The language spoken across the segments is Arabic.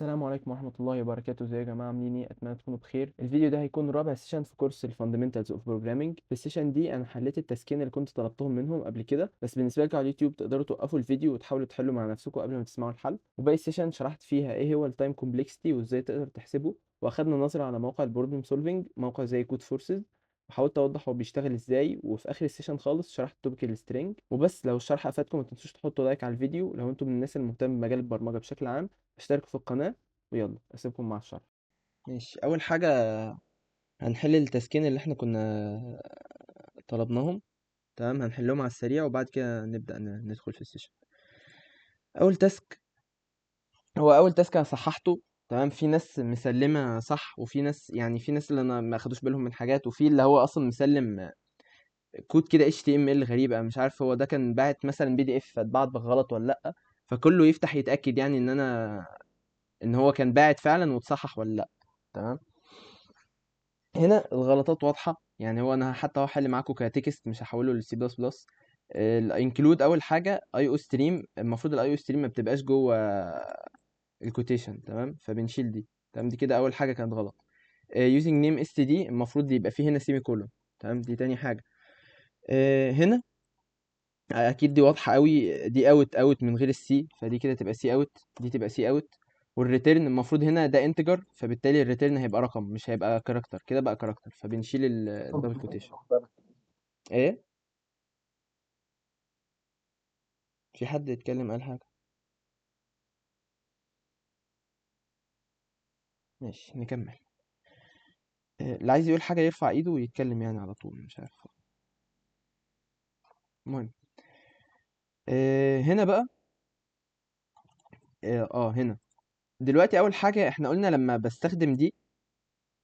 السلام عليكم ورحمة الله وبركاته. ازيكم يا جماعة؟ عاملين ايه؟ اتمنى تكونوا بخير. الفيديو ده هيكون رابع سيشن في كورس الفاندمنتالز اوف بروجرامينج. في السيشن دي انا حليت التسكين اللي كنت طلبتهم منهم قبل كده، بس بالنسبة لكم على اليوتيوب تقدروا توقفوا الفيديو وتحاولوا تحلوا مع نفسكم قبل ما تسمعوا الحل. وباقي السيشن شرحت فيها ايه هو التايم كومبلكسيتي وازاي تقدر تحسبه، واخدنا نظرة على موقع البروبلم سولفينج، موقع زي كود فورسز، وحاولت اوضح هو بيشتغل ازاي. وفي اخر السيشن خالص شرحت توبيك السترينج. وبس، لو الشرح افادكم ما تنسوش تحطوا لايك على الفيديو لو انتم من الناس المهتمه بمجال البرمجه بشكل عام. اشتركوا في القناه، ويلا اسيبكم مع الشرح. ماشي، اول حاجه هنحل التاسكين اللي احنا كنا طلبناهم. تمام، هنحلهم على السريع وبعد كده نبدا ندخل في السيشن. اول تاسك، هو اول تاسك انا صححته. تمام، في ناس مسلمه صح، وفي ناس في ناس اللي انا ما خدوش بالهم من حاجات، وفي اللي هو اصلا مسلم كود كده HTML غريب. انا مش عارف هو ده كان باعت مثلا PDF فاتبعت بالغلط ولا لا. فكله يفتح يتاكد ان هو كان باعت فعلا وتصحح ولا لا. تمام، هنا الغلطات واضحة. هو أنا حتى هو حل معاكم كتكست، مش هحوله للسي بلس بلس. الانكلود أول حاجة اي او ستريم، المفروض الاي او ستريم ما بتبقاش جوه الكوتيشن. تمام، فبنشيل دي. تمام، دي كده أول حاجة كانت غلط. using name std المفروض يبقى فيه هنا سيمي كولون. تمام، دي تاني حاجة. هنا اكيد دي واضحه قوي، دي اوت من غير السي، فدي كده تبقى سي اوت، دي تبقى سي اوت. والريتيرن المفروض هنا ده انتجر، فبالتالي الريتيرن هيبقى رقم مش هيبقى كاركتر، كده بقى كاركتر، فبنشيل الدبل كوتيشن. ايه؟ في حد يتكلم قال حاجه؟ ماشي نكمل. اللي عايز يقول حاجه يرفع ايده ويتكلم على طول، مش عارف. المهم، هنا بقى. هنا دلوقتي اول حاجه احنا قلنا لما بستخدم دي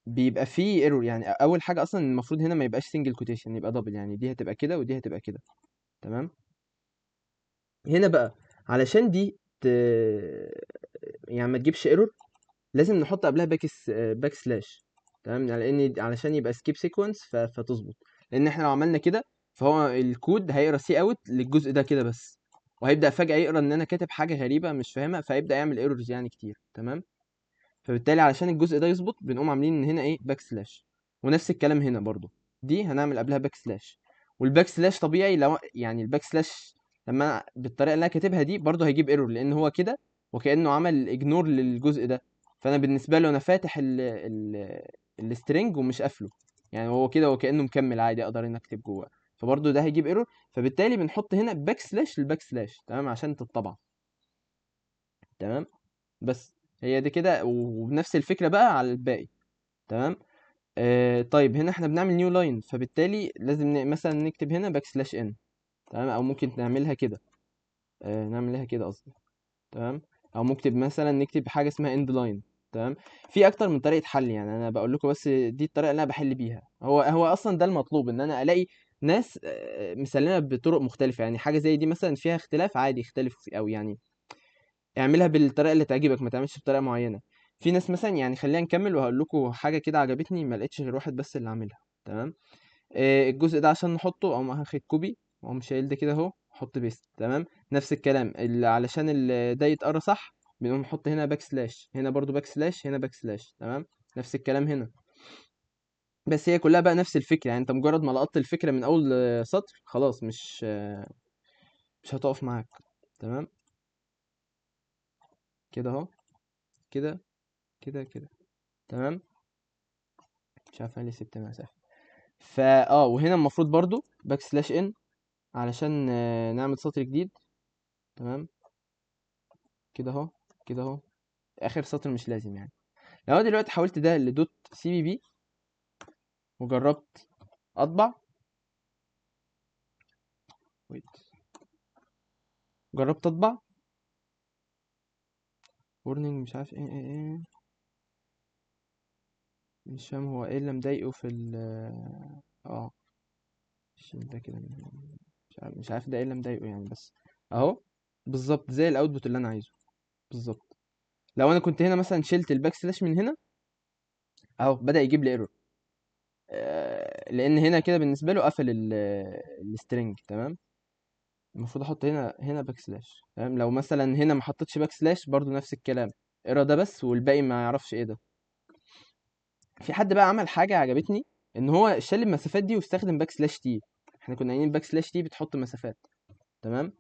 بيبقى فيه ايرور. اول حاجه اصلا المفروض هنا ما يبقاش سنجل كوتيشن، يبقى دبل، دي هتبقى كده ودي هتبقى كده. تمام، هنا بقى علشان دي ما تجيبش ايرور لازم نحط قبلها باك سلاش. تمام، علشان يبقى سكيب سيكونس فتظبط. لان احنا لو عملنا كده فهو الكود هيقرا سي اوت للجزء ده كده بس، وهيبدا فجاه يقرا ان انا كاتب حاجه غريبه مش فاهمها، فيبدا يعمل ايرورز كتير. تمام، فبالتالي علشان الجزء ده يظبط بنقوم عاملين ان هنا ايه باك سلاش. ونفس الكلام هنا برضو، دي هنعمل قبلها باك سلاش. والباك سلاش طبيعي لو الباك سلاش لما أنا بالطريقه اللي انا كاتبها دي برضو هيجيب ايرور، لان هو كده وكانه عمل اجنور للجزء ده. فانا بالنسبه له انا فاتح السترنج ومش قافله، هو كده وكانه مكمل عادي، اقدر ان اكتب جوه. فبرضو ده هيجيب ايرور، فبالتالي بنحط هنا باك سلاش للباك سلاش. تمام، عشان تتطبع. تمام، بس هي دي كده، وبنفس الفكرة بقى على الباقي. تمام. طيب هنا احنا بنعمل نيو لاين، فبالتالي لازم مثلا نكتب هنا باك سلاش ان. تمام، او ممكن نعملها كده. نعملها كده قصدي. تمام، او ممكن مثلا نكتب حاجة اسمها اند لاين. تمام، في اكتر من طريقة حل، انا بقول لكم بس دي الطريقة اللي انا بحل بيها. هو اصلا ده المطلوب، ان انا الاقي ناس مسلمة بطرق مختلفة. حاجة زي دي مثلا فيها اختلاف عادي، اختلف او اعملها بالطريقه اللي تعجبك، ما تعملش بطريقه معينه. في ناس مثلا خلينا نكمل وهقول لكم حاجه كده عجبتني، ما لقيتش غير واحد بس اللي عاملها. تمام، الجزء ده عشان نحطه اقوم هاخد كوبي واقوم شايل ده كده اهو، احط بيست. تمام، نفس الكلام اللي علشان ده يتقرا صح بنقوم نحط هنا باك سلاش، هنا برضو باك سلاش، هنا باك سلاش. تمام، نفس الكلام هنا. بس هي كلها بقى نفس الفكره، انت مجرد ما لقطت الفكره من اول سطر خلاص مش هتقف معاك. تمام، كده اهو، كده كده كده. تمام، مش عارف انا ليه سبت مسافه. وهنا المفروض برضو باك سلاش ان علشان نعمل سطر جديد. تمام، كده اهو، كده اهو. اخر سطر مش لازم لو انا دلوقتي حولت ده لدوت CBB وجربت اطبع. ويت، جربت اطبع warning مش عارف ايه. مش فاهم هو ايه اللي مضايقه في ال اه شيل ده كده مش عارف ده ايه اللي مضايقه بس اهو بالظبط زي الاوتبوت اللي انا عايزه بالظبط. لو انا كنت هنا مثلا شلت الباك سلاش من هنا اهو بدأ يجيب لي ايرور، لان هنا كده بالنسبه له قفل السترنج. تمام، المفروض احط هنا باك سلاش. تمام، لو مثلا هنا ما حطيتش باك سلاش برضو نفس الكلام، اقرا ده بس والباقي ما يعرفش ايه ده. في حد بقى عمل حاجه عجبتني، ان هو شال المسافات دي واستخدم باك سلاش تي. احنا كنا قايلين باك سلاش تي بتحط مسافات، تمام؟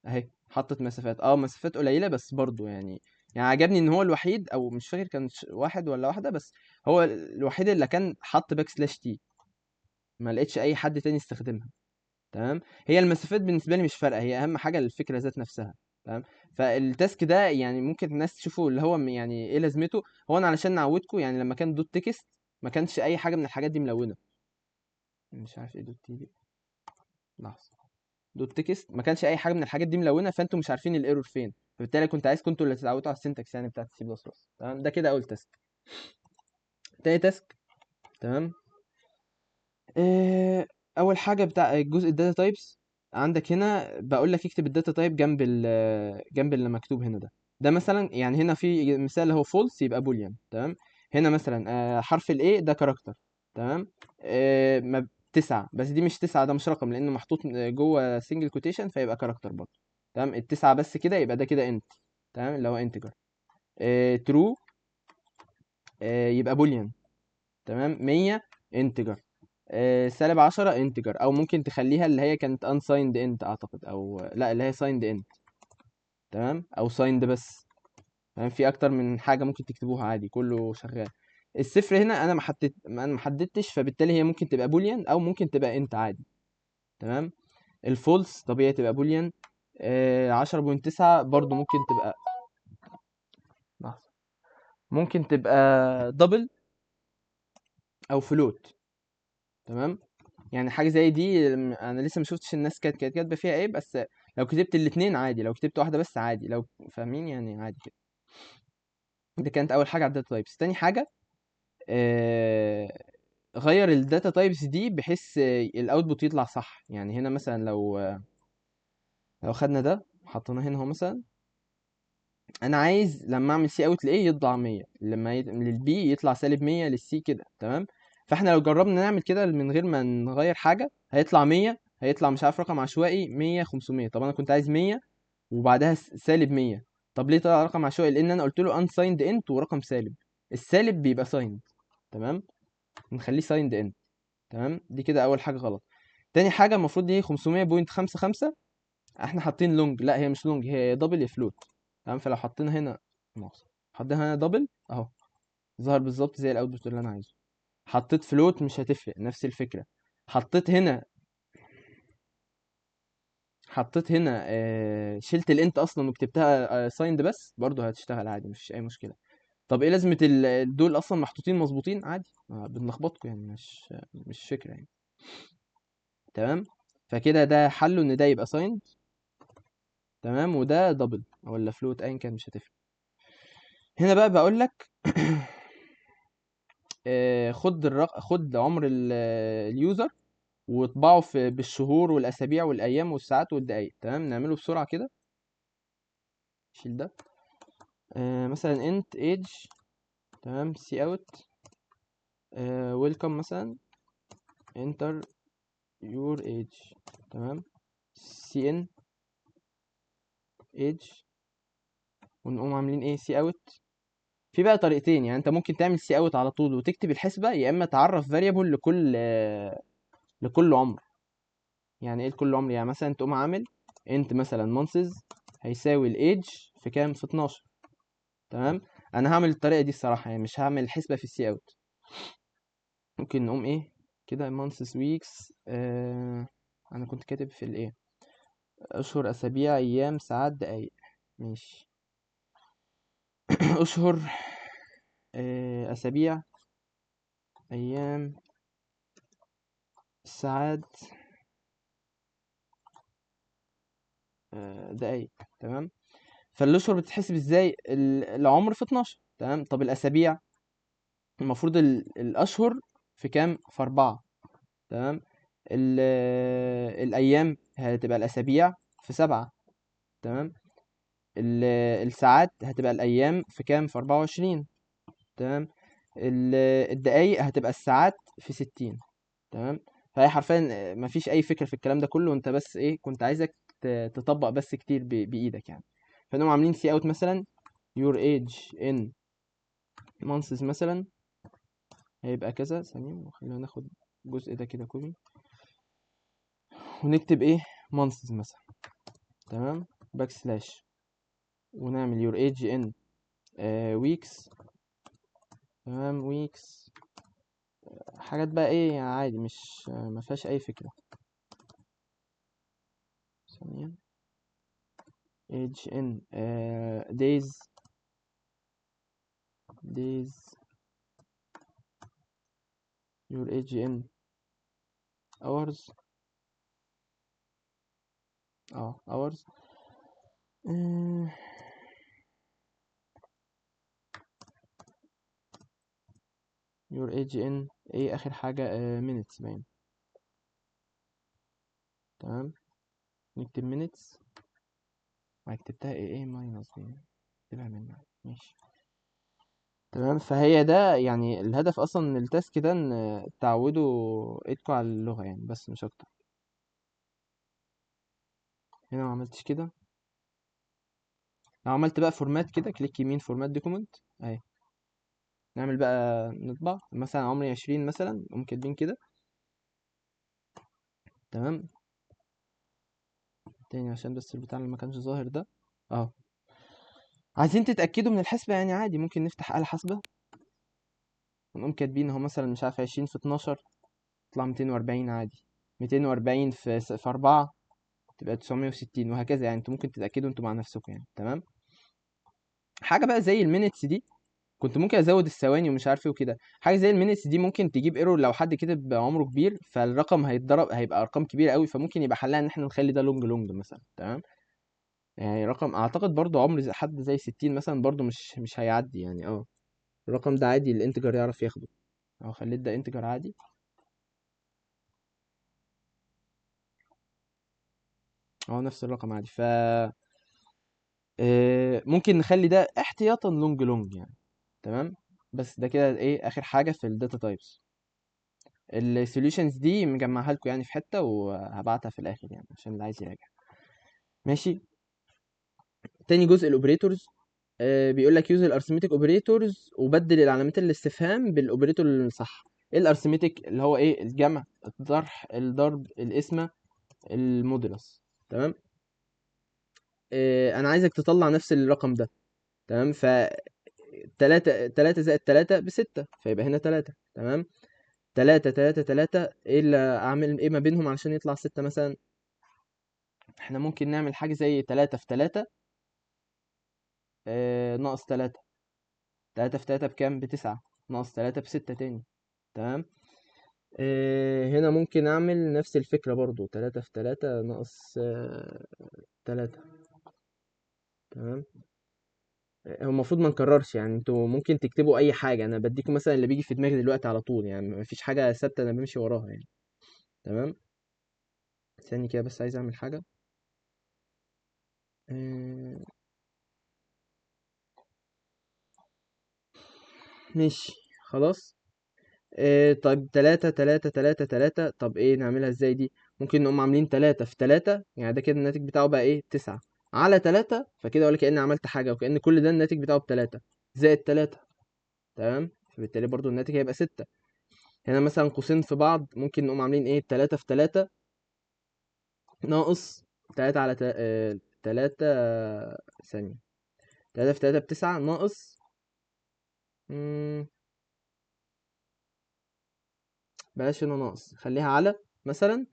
اهي حطت مسافات، مسافات قليله بس برضو يعني عجبني ان هو الوحيد، او مش فاكر كان واحد ولا واحده بس، هو الوحيد اللي كان حط باك سلاش تي، ما لقيتش اي حد تاني استخدمها. تمام. هي المسافات بالنسبه لي مش فارقه، هي اهم حاجه الفكره ذات نفسها. تمام. فالتاسك ده يعني ممكن الناس تشوفه اللي هو يعني ايه لازمته. هو انا علشان نعودكم، يعني لما كان دوت تكست ما كانش اي حاجه من الحاجات دي ملونه. مش عارف ايه دوت تي دي. لحظه. دوت تكست ما كانش اي حاجه من الحاجات دي ملونه، فانتوا مش عارفين الايرور فين، فبالتالي كنت عايزكم انتوا اللي تتعودوا على السنتكس يعني بتاعت السي بلس بلس. تمام. ده كده اول تاسك. تاني تاسك. تمام. آه، اول حاجه بتاع الجزء الداتا تايبس. عندك هنا بقول لك اكتب الداتا تايب جنب اللي مكتوب هنا ده. ده مثلا يعني هنا في مثال هو فولس يبقى بوليان. تمام. هنا مثلا حرف الاي ده كاركتر. تمام. ما 9، بس دي مش 9، ده مش رقم لانه محطوط جوه سنجل كوتيشن فيبقى كاركتر برضه. تمام. التسعة بس كده يبقى ده كده انت. تمام، اللي هو انتجر. ترو يبقى بوليان. تمام. 100 انتجر. -10 انتجر، او ممكن تخليها اللي هي كانت unsigned int اعتقد، او لا اللي هي signed int. تمام. او signed بس. تمام. في اكتر من حاجه ممكن تكتبوها عادي، كله شغال. الصفر هنا انا ما حددتش، فبالتالي هي ممكن تبقى بوليان او ممكن تبقى انت عادي. تمام. الفولس طبيعي تبقى بوليان. 10.9 برضو ممكن تبقى، لحظة. ممكن تبقى دبل او فلوت. تمام. يعني حاجه زي دي انا لسه ما شفتش الناس كانت كاتبه فيها ايه، بس لو كتبت الاثنين عادي، لو كتبت واحده بس عادي، لو فاهمين يعني عادي كده. دي كانت اول حاجه على الداتا تايبس. تاني حاجه آه غير الداتا تايبس دي بحيث الاوتبوت يطلع صح. يعني هنا مثلا لو خدنا ده حطيناه هنا، هو مثلا انا عايز لما اعمل سي اوت لايه يطلع 100، لما للبي يطلع -100 للسي كده. تمام. فاحنا لو جربنا نعمل كده من غير ما نغير حاجه هيطلع 100، هيطلع مش عارف رقم عشوائي 100 500. طب انا كنت عايز 100 وبعدها -100. طب ليه طلع رقم عشوائي؟ لان انا قلت له unsigned int ورقم سالب. السالب بيبقى signed. تمام. نخليه signed int. تمام. دي كده اول حاجه غلط. تاني حاجه المفروض دي 500.55 احنا حاطين لونج، لا هي مش لونج، هي دبل يا فلوت. تمام. فلو حطينا هنا مؤاخذة. حطينا هنا دبل اهو، ظهر بالظبط زي الاوتبوت اللي انا عايزه. حطيت فلوت مش هتفرق، نفس الفكره. حطيت هنا شلت الانت اصلا وكتبتها سايند بس برضه هتشتغل عادي، مفيش اي مشكله. طب ايه لازمه دول اصلا محطوطين مظبوطين عادي، بنلخبطكم يعني، مش فكره يعني. تمام. فكده ده حله ان ده يبقى سايند. تمام. وده دبل ولا فلوت ايا كان مش هتفرق. هنا بقى بقول لك خد عمر اليوزر واطبعه بالشهور والاسابيع والايام والساعات والدقايق. تمام. نعمله بسرعه كده. شيل ده. مثلا انت ايج. تمام. سي اوت. ويلكم مثلا. انتر يور ايج. تمام. سي ان ايج. ونقوم عاملين ايه سي اوت. في بقى طريقتين، يعني انت ممكن تعمل سي اوت على طول وتكتب الحسبه، يا اما تعرف فاريبل لكل عمر. يعني ايه لكل عمر؟ يعني مثلا تقوم عامل انت مثلا مانسز هيساوي الايدج في كام، في 12. تمام. انا هعمل الطريقه دي الصراحه، يعني مش هعمل الحسبه في السي اوت. ممكن نقوم ايه كده مانسز ويكس. انا كنت كاتب في الايه اشهر اسابيع ايام ساعات دقايق. ماشي. اشهر اسابيع ايام ساعات دقايق. تمام. فالاشهر بتتحسب ازاي؟ العمر في 12. تمام. طب الاسابيع المفروض الاشهر في كام، في 4. تمام. الايام هتبقى الاسابيع في 7. تمام. الساعات هتبقى الايام في كام، في 24. تمام. الدقايق هتبقى الساعات في 60. تمام. فهي حرفيا مفيش اي فكره في الكلام ده كله، انت بس ايه كنت عايزك تطبق بس كتير بايدك يعني. فنقوم عاملين سي اوت مثلا your age in months مثلا هيبقى كذا. ثانية وخلينا ناخد الجزء ده كده كوبي ونكتب ايه months مثلا. تمام. باك سلاش ونعمل your age in weeks. تمام weeks. حاجات بقى ايه يعني عادي مش ما فيهاش اي فكرة. ثانية age in days your age in hours. hours. آه، your age in ايه اخر حاجة minutes باين. تمام نكتب minutes. كتبتها ايه ماينس دي اكتبها منها ماشي. تمام فهي ده يعني الهدف اصلا من التاسك ده ان تعودوا ايدكم على اللغة يعني بس مش اكتر. هنا ما عملتش كده. لو عملت بقى فورمات كده كليك يمين فورمات دوكيمنت اهي. نعمل بقى نطبع مثلا عمري 20 مثلا نقوم كاتبين كده. تمام تاني عشان بس البتاع اللي ما كانش ظاهر ده اهو. عايزين تتأكدوا من الحسبة يعني عادي ممكن نفتح آلة حاسبة ونقوم كاتبين اهو مثلا مش عارف 20 في 12 تطلع 240 عادي. 240 في 4 تبقى 960 وهكذا يعني انتوا ممكن تتأكدوا انتوا مع نفسكم يعني. تمام. حاجة بقى زي المينتس دي كنت ممكن ازود الثواني ومش عارف ايه وكده. حاجة زي المينتس دي ممكن تجيب ايرور لو حد كتب عمره كبير فالرقم هيتضرب هيبقى ارقام كبيرة قوي فممكن يبقى حلها ان احنا نخلي ده لونج لونج مثلا. تمام. يعني رقم اعتقد برضو عمر حد زي 60 مثلا برضو مش هيعدي يعني الرقم ده عادي الانتجر يعرف ياخده. اهو خليت ده انتجر عادي. اهو نفس الرقم عادي ف ممكن نخلي ده احتياطا لونج لونج يعني. تمام. بس ده كده ايه اخر حاجه في الداتا تايبس. السوليوشنز دي مجمعها لكم يعني في حته وهبعتها في الاخر يعني عشان اللي عايز يراجع. ماشي. تاني جزء الاوبريتورز. بيقول لك يوز الارثمتيك اوبريتورز وبدل العلامات الاستفهام بالاوبريتور الصح. ايه الارثمتيك اللي هو ايه الجمع الطرح الضرب القسمه المودولس. تمام. انا عايزك تطلع نفس الرقم ده. تمام ف 3 زائد 3 ب6 فيبقى هنا 3. تمام. 3 ايه اللي اعمل ايه ما بينهم علشان يطلع 6 مثلا. احنا ممكن نعمل حاجة زي 3 في 3 ناقص 3. 3 في 3 بكام ب9 ناقص 3 ب6 تاني. تمام. هنا ممكن اعمل نفس الفكرة برضو 3 في 3 ناقص 3. تمام. هو المفروض ما نكررش يعني انتوا ممكن تكتبوا اي حاجة انا بديكم مثلا اللي بيجي في دماغي دلوقتي على طول يعني مفيش حاجة ثابتة انا بمشي وراها يعني. تمام. ثاني كده بس عايز اعمل حاجة. آه، ماشي خلاص. طيب 3 طب ايه نعملها ازاي دي. ممكن نقوم عاملين 3 في 3 يعني ده كده الناتج بتاعه بقى ايه 9 على 3 فكده ولا كأني عملت حاجة وكأن كل ده الناتج بتاعه ب3 زائد 3. تمام فبالتالي برضو الناتج هيبقى 6. هنا مثلا قوسين في بعض ممكن نقوم عاملين ايه 3 في 3 ناقص 3 على 3 ثانية 3 في 3 ب9 ناقص مم، بلاش هنا ناقص خليها على مثلا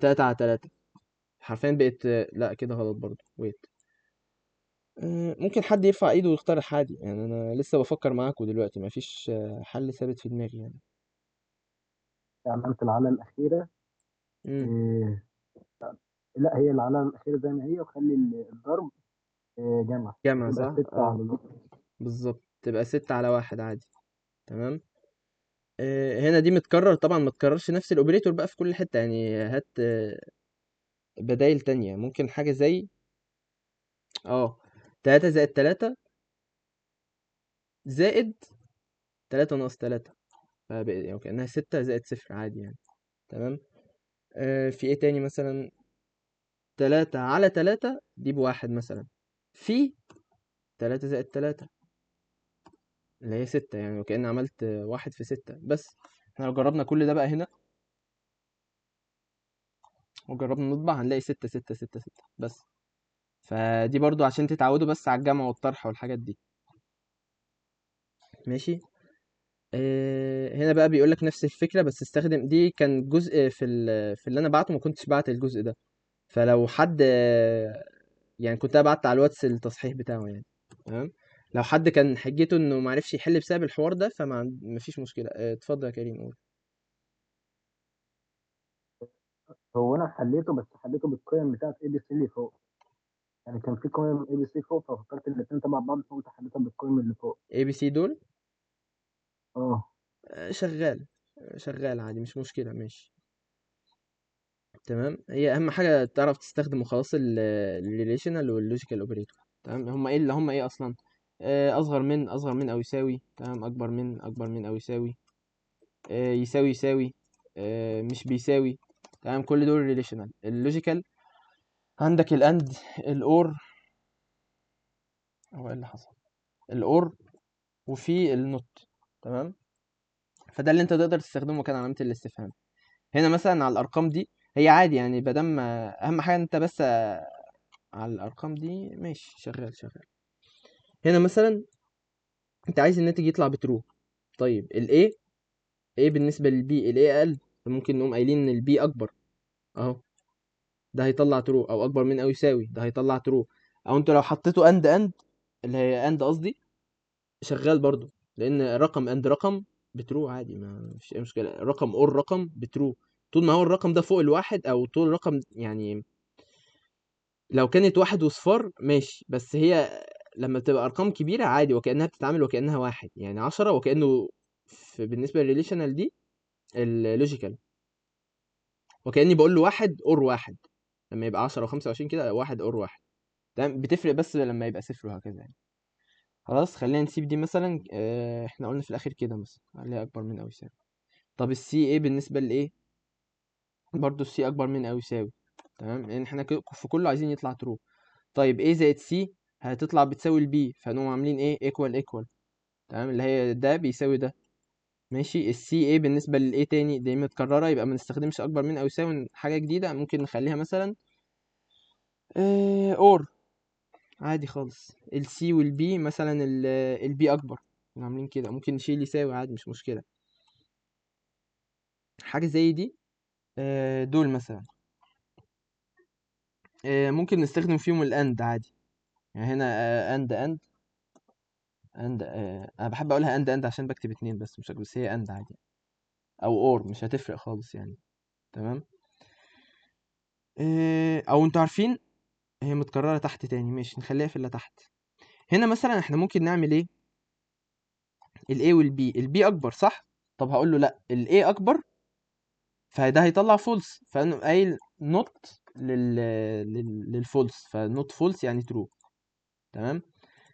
3 على 3 حرفيا بقت لا كده غلط برضو ويت. ممكن حد يرفع ايده ويقترح عادي يعني انا لسه بفكر معاكم دلوقتي مفيش حل ثابت في دماغي يعني. عملت العلامة الأخيرة. امم إيه، لا هي العلامة الأخيرة زي ما هي، وخلي الضرب جمع، جمع فتبقى صح 6 على الواحد. بالظبط تبقى 6 على 1 عادي. تمام. هنا دي متكرر طبعا ما تكررش نفس الاوبريتور بقى في كل حتة يعني هات بدايل تانية ممكن حاجة زي 3 زائد 3 زائد 3 ناقص 3 فبقى يعني كأنها 6 زائد 0 عادي يعني. تمام. في ايه تاني مثلا 3 على 3 دي ب1 مثلا في 3 زائد 3 اللي هي 6، يعني وكأني عملت 1 في 6 بس. احنا لو جربنا كل ده بقى هنا وجربنا نطبع هنلاقي 6 6 6 6 بس. فدي برضو عشان تتعودوا بس على الجمع والطرح والحاجات دي. ماشي. هنا بقى بيقول لك نفس الفكرة، بس استخدم دي كان جزء في اللي انا بعته، ما كنتش بعت الجزء ده. فلو حد يعني كنت انا بعت على الواتس التصحيح بتاعه يعني. تمام. لو حد كان حجته انه ما عرفش يحل بسبب الحوار ده فما مفيش مشكلة. اتفضل يا كريم قول. هو انا حليته، بس حليته بالقيم بتاعت اي بي سي اللي فوق. يعني كان في قيم اي بي سي فوق، ففكرت الاثنين تبع بعض، فقمت حليتها بالقيم اللي فوق. اي بي سي دول اه. شغال. شغال عادي مش مشكلة ماشي. تمام. هي اهم حاجة تعرف تستخدم وخلاص الريليشنال واللوجيكال اوبريتور. تمام. هما ايه اللي هما ايه اصلا؟ اصغر من او يساوي. تمام. اكبر من او يساوي. يساوي يساوي. مش بيساوي. تمام. كل دول ريليشنال. اللوجيكال عندك الاند، الاور. هو ايه اللي حصل؟ الاور وفي النوت. تمام. فده اللي انت تقدر تستخدمه كان علامة الاستفهام. هنا مثلا على الارقام دي هي عادي يعني بدل اهم حاجة انت بس على الارقام دي ماشي شغال شغال. هنا مثلا انت عايز الناتج يطلع بترو. طيب الايه، ايه بالنسبة للبي الايه اقل، فممكن نقوم قايلين ان البي اكبر اهو، ده هيطلع ترو. او اكبر من او يساوي ده هيطلع ترو. او انت لو حطيته اند اللي هي اند قصدي شغال برضو، لان رقم اند رقم بترو عادي ما فيش اي مشكله. رقم اور رقم بترو طول ما هو الرقم ده فوق الواحد، او طول الرقم يعني لو كانت واحد وصفار ماشي. بس هي لما بتبقى ارقام كبيره عادي وكانها بتتعامل وكانها واحد، يعني 10 وكانه بالنسبه للريليشنال دي اللوجيكال وكاني بقول له واحد اور واحد. لما يبقى 10 و25 كده واحد اور واحد. تمام. بتفرق بس لما يبقى صفر وهكذا يعني. خلاص خلينا نسيب دي مثلا. احنا قلنا في الاخر كده مثلا عليها اكبر من او يساوي. طب السي ايه بالنسبه لايه؟ برضو السي اكبر من او يساوي. تمام. لان احنا في كله عايزين يطلع ترو. طيب ايه زائد سي هتطلع بتساوي البي، فنقوم عاملين ايه ايكوال ايكوال. تمام. اللي هي ده بيساوي ده. ماشي. السي ايه بالنسبه للايه تاني دي متكرره، يبقى ما نستخدمش اكبر من او يساوي. حاجه جديده ممكن نخليها مثلا اور عادي خالص. السي والبي مثلا البي اكبر عاملين كده. ممكن نشيل يساوي عادي مش مشكله. حاجه زي دي. دول مثلا ممكن نستخدم فيهم الاند عادي. يعني هنا اند انا بحب اقولها اند عشان بكتب اتنين بس مش أكتر، بس هي اند عادي. او اور مش هتفرق خالص يعني. تمام. او انتوا عارفين هي متكرره تحت تاني ماشي نخليها في اللي تحت. هنا مثلا احنا ممكن نعمل ايه؟ الاي والبي، البي اكبر صح. طب هقول له لا الاي اكبر، فده هيطلع فولس. فانا قايل نوت للفولس، فنوت فولس يعني ترو. تمام.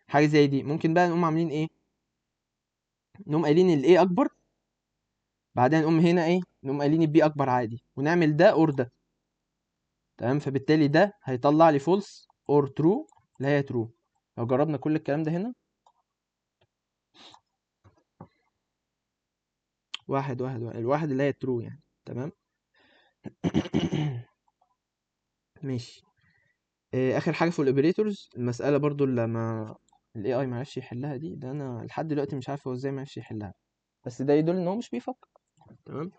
حاجه زي دي ممكن بقى نقوم عاملين ايه؟ نقوم قايلين الاي اكبر، بعدين نقوم هنا ايه نقوم قايلين البي اكبر عادي ونعمل ده اور ده. تمام. فبالتالي ده هيطلع لي فولس اور ترو اللي هي ترو. لو جربنا كل الكلام ده هنا واحد واحد واحد الواحد اللي هي ترو يعني. تمام. ماشي. اخر حاجه في الاوبريتورز المساله برضو اللي ما الاي اي ما عرفش يحلها دي، ده انا لحد دلوقتي مش عارف هو ازاي ما عرفش يحلها. بس ده يدل ان هو مش بيفكر. تمام.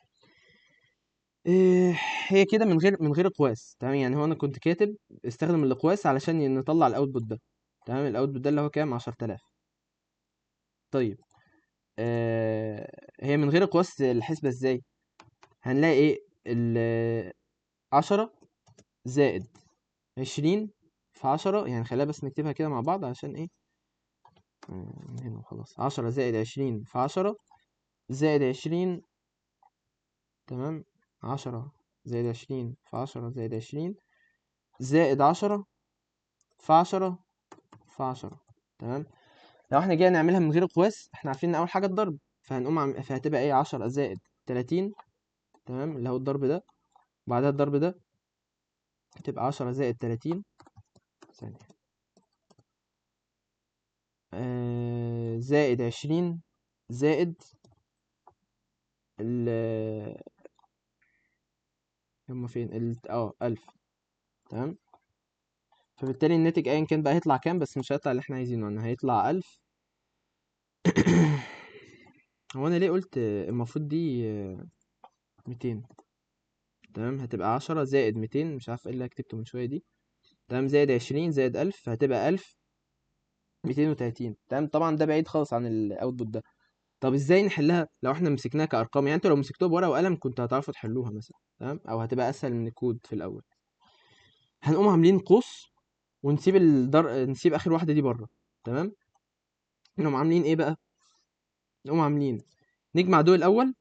إيه هي كده من غير اقواس. تمام. يعني هو انا كنت كاتب استخدم الاقواس علشان نطلع الاوتبوت ده. تمام. الاوتبوت ده اللي هو كام 10000. طيب هي من غير اقواس الحسبه ازاي؟ هنلاقي ايه 10 زائد 20 في 10. يعني خلينا بس نكتبها كده مع بعض عشان ايه من هنا وخلاص. 10 زائد 20 في 10 زائد 20. تمام. 10 زائد 20 في 10 زائد 20 زائد 10 في 10 في 10. تمام. لو احنا جينا نعملها من غير قواس احنا عارفين ان اول حاجه الضرب، فهتبقى ايه 10 زائد 30. تمام. اللي هو الضرب ده. بعدها الضرب ده هتبقى 10 زائد 30 ثانيه. زائد 20 زائد ال هما فين 1000. تمام. فبالتالي الناتج ايا كان بقى هيطلع كام، بس مش هيطلع اللي احنا عايزينه، يعني هيطلع 1000. هو انا ليه قلت المفروض دي 200؟ تمام. هتبقى 10 زائد 200، مش عارف ايه اللي كتبته من شويه دي. تمام. زائد 20 زائد 1000، فهتبقى 1230. تمام. طبعا ده بعيد خالص عن الاوتبوت ده. طب ازاي نحلها لو احنا مسكناها كارقام؟ يعني انتوا لو مسكتوها بورقه وقلم كنتوا هتعرفوا تحلوها مثلا. تمام. او هتبقى اسهل من الكود في الاول. هنقوم عاملين قوس ونسيب نسيب اخر واحده دي بره. تمام. نقوم عاملين ايه بقى؟ نقوم عاملين نجمع دول الاول،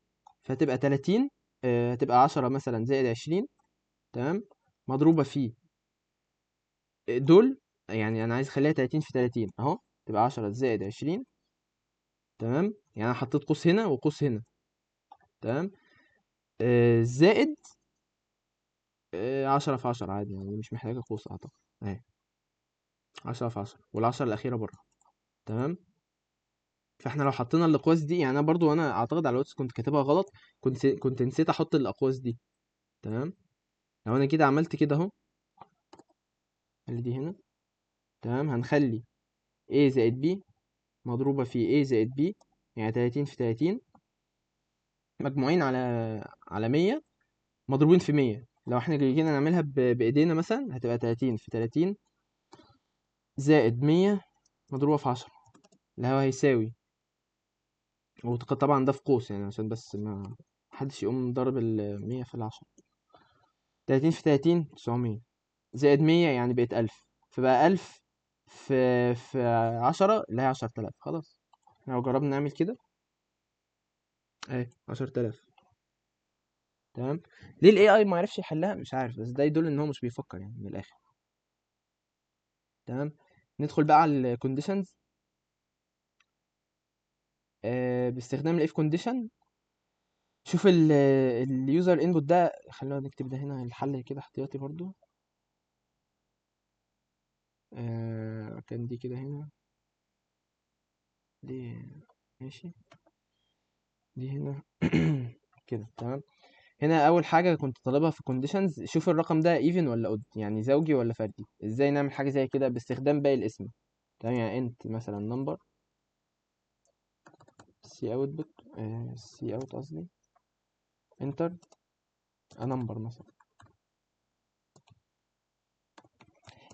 فهتبقى 30. هتبقى 10 مثلا زائد 20. تمام. مضروبه في دول. يعني انا عايز اخليها 30 في 30 اهو، تبقى 10 زائد 20. تمام. يعني انا حطيت قوس هنا وقوس هنا. تمام. زائد 10 في 10 عادي، يعني مش محتاجه قوس اعتقد. اهي 10 في 10، والعشرة الاخيره بره. تمام. فاحنا لو حطينا الاقواس دي، يعني انا برضو انا اعتقد على الواتس كنت كاتبها غلط. كنت نسيت احط الاقواس دي. تمام. لو انا كده عملت كده اهو، اللي دي هنا. تمام. هنخلي a زائد b مضروبة في a زائد b، يعني 30 في 30 مجموعين على 100 مضروبين في 100. لو احنا جينا نعملها بايدينا مثلا، هتبقى 30 في 30 زائد 100 مضروبة في 10، اللي هو هيساوي. وطبعا ده في قوس، يعني عشان بس ما حدش يقوم ضرب 100 في 10. 30 في 30 900 زائد 100 يعني بقت 1000. فبقى 1000 في 10 اللي هي 10000. خلاص. لو جربنا نعمل كده اهي 10000. تمام. ليه الاي اي ما عرفش يحلها مش عارف، بس ده يدل ان هو مش بيفكر يعني من الاخر. تمام. ندخل بقى على الكونديشنز. باستخدام الاف كونديشن. شوف اليوزر انبوت ده، خلينا نكتب ده هنا الحل كده احتياطي برضو. كان دي كده هنا، دي ماشي، دي هنا كده. تمام. هنا اول حاجه كنت طالبها في conditions، شوف الرقم ده even ولا odd، يعني زوجي ولا فردي. ازاي نعمل حاجه زي كده؟ باستخدام باقي الاسم. تمام. يعني انت مثلا number سي اوتبوت، سي اوت قصدي، انتر a number مثلا.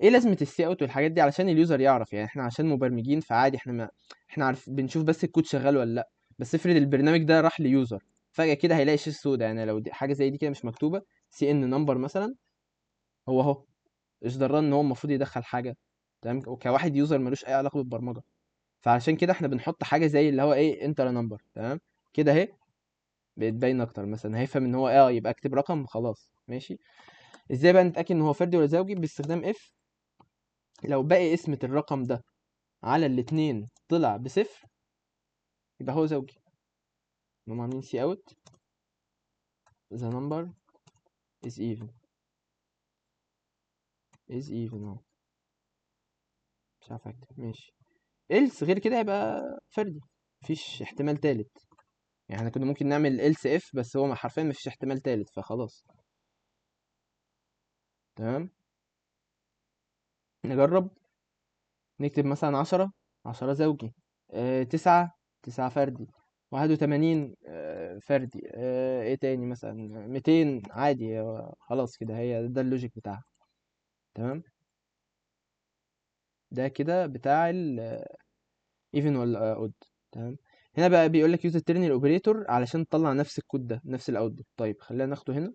ايه لازمه السي اوت والحاجات دي؟ علشان اليوزر يعرف، يعني احنا عشان مبرمجين فعادي، احنا ما احنا عارف بنشوف بس الكود شغال ولا لا. بس افرض البرنامج ده راح ليوزر فجاه كده، هيلاقي شاشه سودا. يعني لو دي حاجه زي دي كده مش مكتوبه سي ان نمبر مثلا، هو اهو ايش دران ان هو المفروض يدخل حاجه. تمام. وكواحد يوزر ملوش اي علاقه بالبرمجه، فعشان كده احنا بنحط حاجه زي اللي هو ايه انتر نمبر. تمام. كده اهي بقت باين اكتر، مثلا هيفهم ان هو يبقى اكتب رقم خلاص ماشي. ازاي بقى نتاكد ان هو فردي ولا زوجي؟ باستخدام اف. لو باقي اسمة الرقم ده على الاتنين طلع بصفر، يبقى هو زوجي. نقوم عاملين سي اوت the number is even اهو. مش عارف اكتب ماشي. else غير كده يبقى فردي، مفيش احتمال تالت. يعني احنا كنا ممكن نعمل else if، بس هو حرفيا مفيش احتمال تالت فخلاص. تمام. نجرب. نكتب مثلا 10، 10 زوجي. 9، 9 فردي. 81 فردي. ايه تاني مثلا 200 عادي. خلاص كده هي ده اللوجيك بتاعها. تمام. ده كده بتاع ال even ولا odd. تمام. هنا بقى بيقول لك use الترنل اوبريتور علشان تطلع نفس الكود ده، نفس الاوتبوت. طيب خلينا ناخده هنا،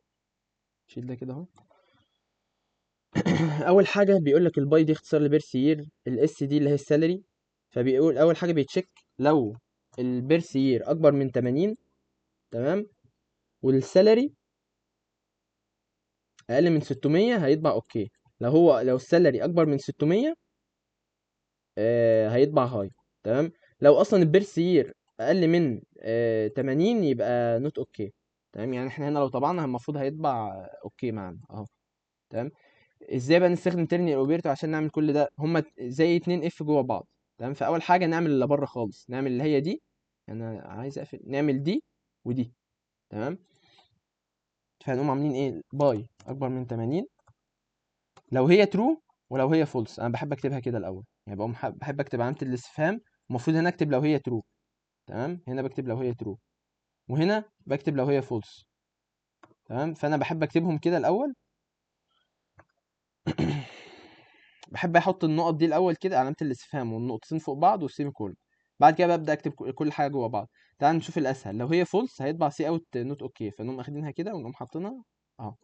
شيل ده كده اهو. اول حاجه بيقول لك الباي دي اختصار لبيرس يير، الاس دي اللي هي السالري. فبيقول اول حاجه بيتشيك لو البيرس يير اكبر من 80. تمام. والسالري اقل من 600 هيطبع اوكي. لو السالري اكبر من 600 هيطبع هاي. تمام. لو اصلا البيرس يير اقل من 80 يبقى نوت اوكي. تمام. يعني احنا هنا لو طبعنا المفروض هيطبع اوكي معانا اهو. تمام. ازاي بقى نستخدم ترني اوبرتو عشان نعمل كل ده؟ هما زي اتنين اف جوه بعض. تمام. فاول حاجه نعمل اللي بره خالص، نعمل اللي هي دي، انا عايز اقفل، نعمل دي ودي. تمام. فهنقوم عاملين ايه، باي اكبر من 80 لو هي ترو، ولو هي فولس. انا بحب اكتبها كده الاول، يعني بقوم بحب اكتب علامه الاستفهام. المفروض هنا اكتب لو هي ترو، تمام. هنا بكتب لو هي ترو، وهنا بكتب لو هي فولس. تمام. فانا بحب اكتبهم كده الاول. بحب احط النقط دي الاول كده، علامه الاستفهام والنقطتين فوق بعض والسيمي كولون. بعد كده ببدا اكتب كل حاجه جوه بعض. تعال نشوف الاسهل. لو هي فولس هيطبع سي اوت نوت اوكي، فنقوم اخدينها كده ونقوم حاطينها اهو.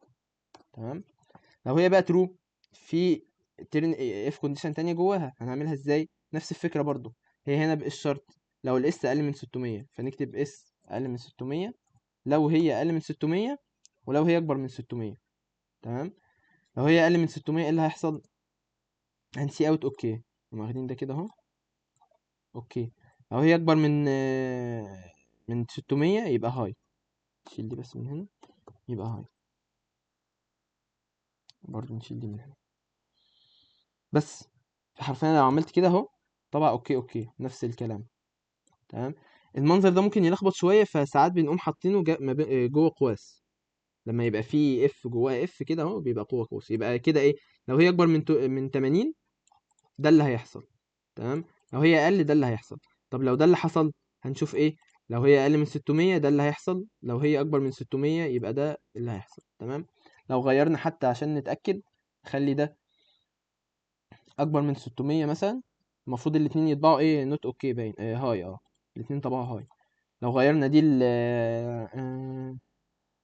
تمام. لو هي بقى ترو، في ترن اف كونديشن تانية جواها، هنعملها ازاي؟ نفس الفكره برضو. هي هنا بالشرط لو الاس اقل من 600 فنكتب اس اقل من 600، لو هي اقل من 600، ولو هي اكبر من 600. تمام. لو هي اقل من 600 ايه اللي هيحصل؟ هنسي اوت اوكي. هم واخدين ده كده اهو، اوكي. لو هي اكبر من 600 يبقى هاي. نشيل دي بس من هنا، يبقى هاي. برضو نشيل دي من هنا بس. حرفيا لو عملت كده اهو طبعا اوكي اوكي نفس الكلام. تمام. المنظر ده ممكن يلخبط شويه، فساعات بنقوم حاطينه جوه قواس. لما يبقى فيه اف جواه اف كده اهو بيبقى قوه قوس، يبقى كده ايه، لو هي اكبر من 80 ده اللي هيحصل. تمام. لو هي اقل ده اللي هيحصل. طب لو ده اللي حصل هنشوف ايه. لو هي اقل من 600 ده اللي هيحصل، لو هي اكبر من 600 يبقى ده اللي هيحصل. تمام. لو غيرنا حتى عشان نتاكد، خلي ده اكبر من 600 مثلا، المفروض الاتنين يطبعوا ايه، نوت اوكي باين هاي. الاتنين طبعوا هاي. لو غيرنا دي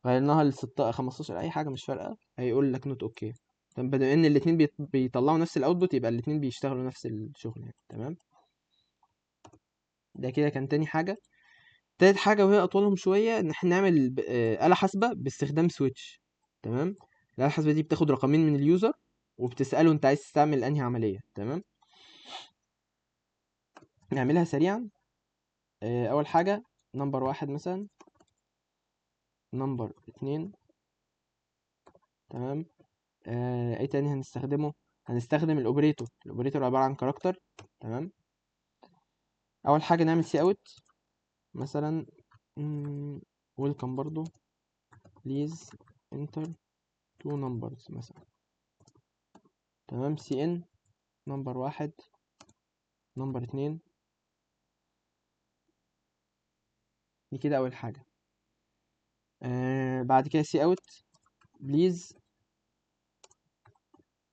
غيرناها ل 15 اي حاجه مش فارقه، هيقول لك نوت اوكي. طب بما ان الاتنين بيطلعوا نفس الاوتبوت يبقى الاتنين بيشتغلوا نفس الشغل يعني. تمام. ده كده كان تاني حاجه. تالت حاجه وهي اطولهم شويه، ان احنا نعمل آلة حاسبه باستخدام سويتش. تمام. الآلة الحاسبه دي بتاخد رقمين من اليوزر، وبتسأله انت عايز تستعمل انهي عمليه. تمام. نعملها سريعا. اول حاجه نمبر واحد مثلا، نمبر اتنين. تمام. ايه تاني هنستخدمه؟ هنستخدم الاوبريتور. الاوبريتور عباره عن كاركتر. تمام. اول حاجه نعمل سي اوت مثلا، ويلكم برضو، بليز انتر تو نمبرز مثلا. تمام. سي ان نمبر واحد، نمبر اتنين. دي كده اول حاجه. بعد كده سي اوت بليز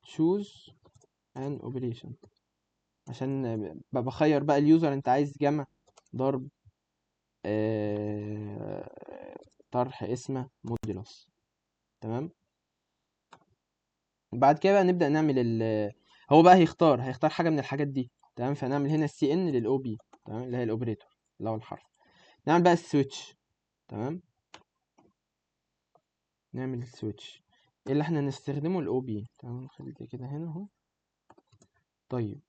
تشوز ان اوبريشن، عشان بخير بقى اليوزر انت عايز جمع، ضرب، آه طرح، اسمه، موديلوس. تمام. بعد كده بقى نبدأ نعمل هو بقى هيختار حاجة من الحاجات دي. تمام. فنعمل هنا السي ان للاو بي، تمام، اللي هي الاوبريتور اللي هو الحرف. نعمل بقى السويتش. تمام. نعمل السويتش. ايه اللي احنا هنستخدمه؟ الاو بي. تمام. نخلي ده كده هنا اهو. طيب،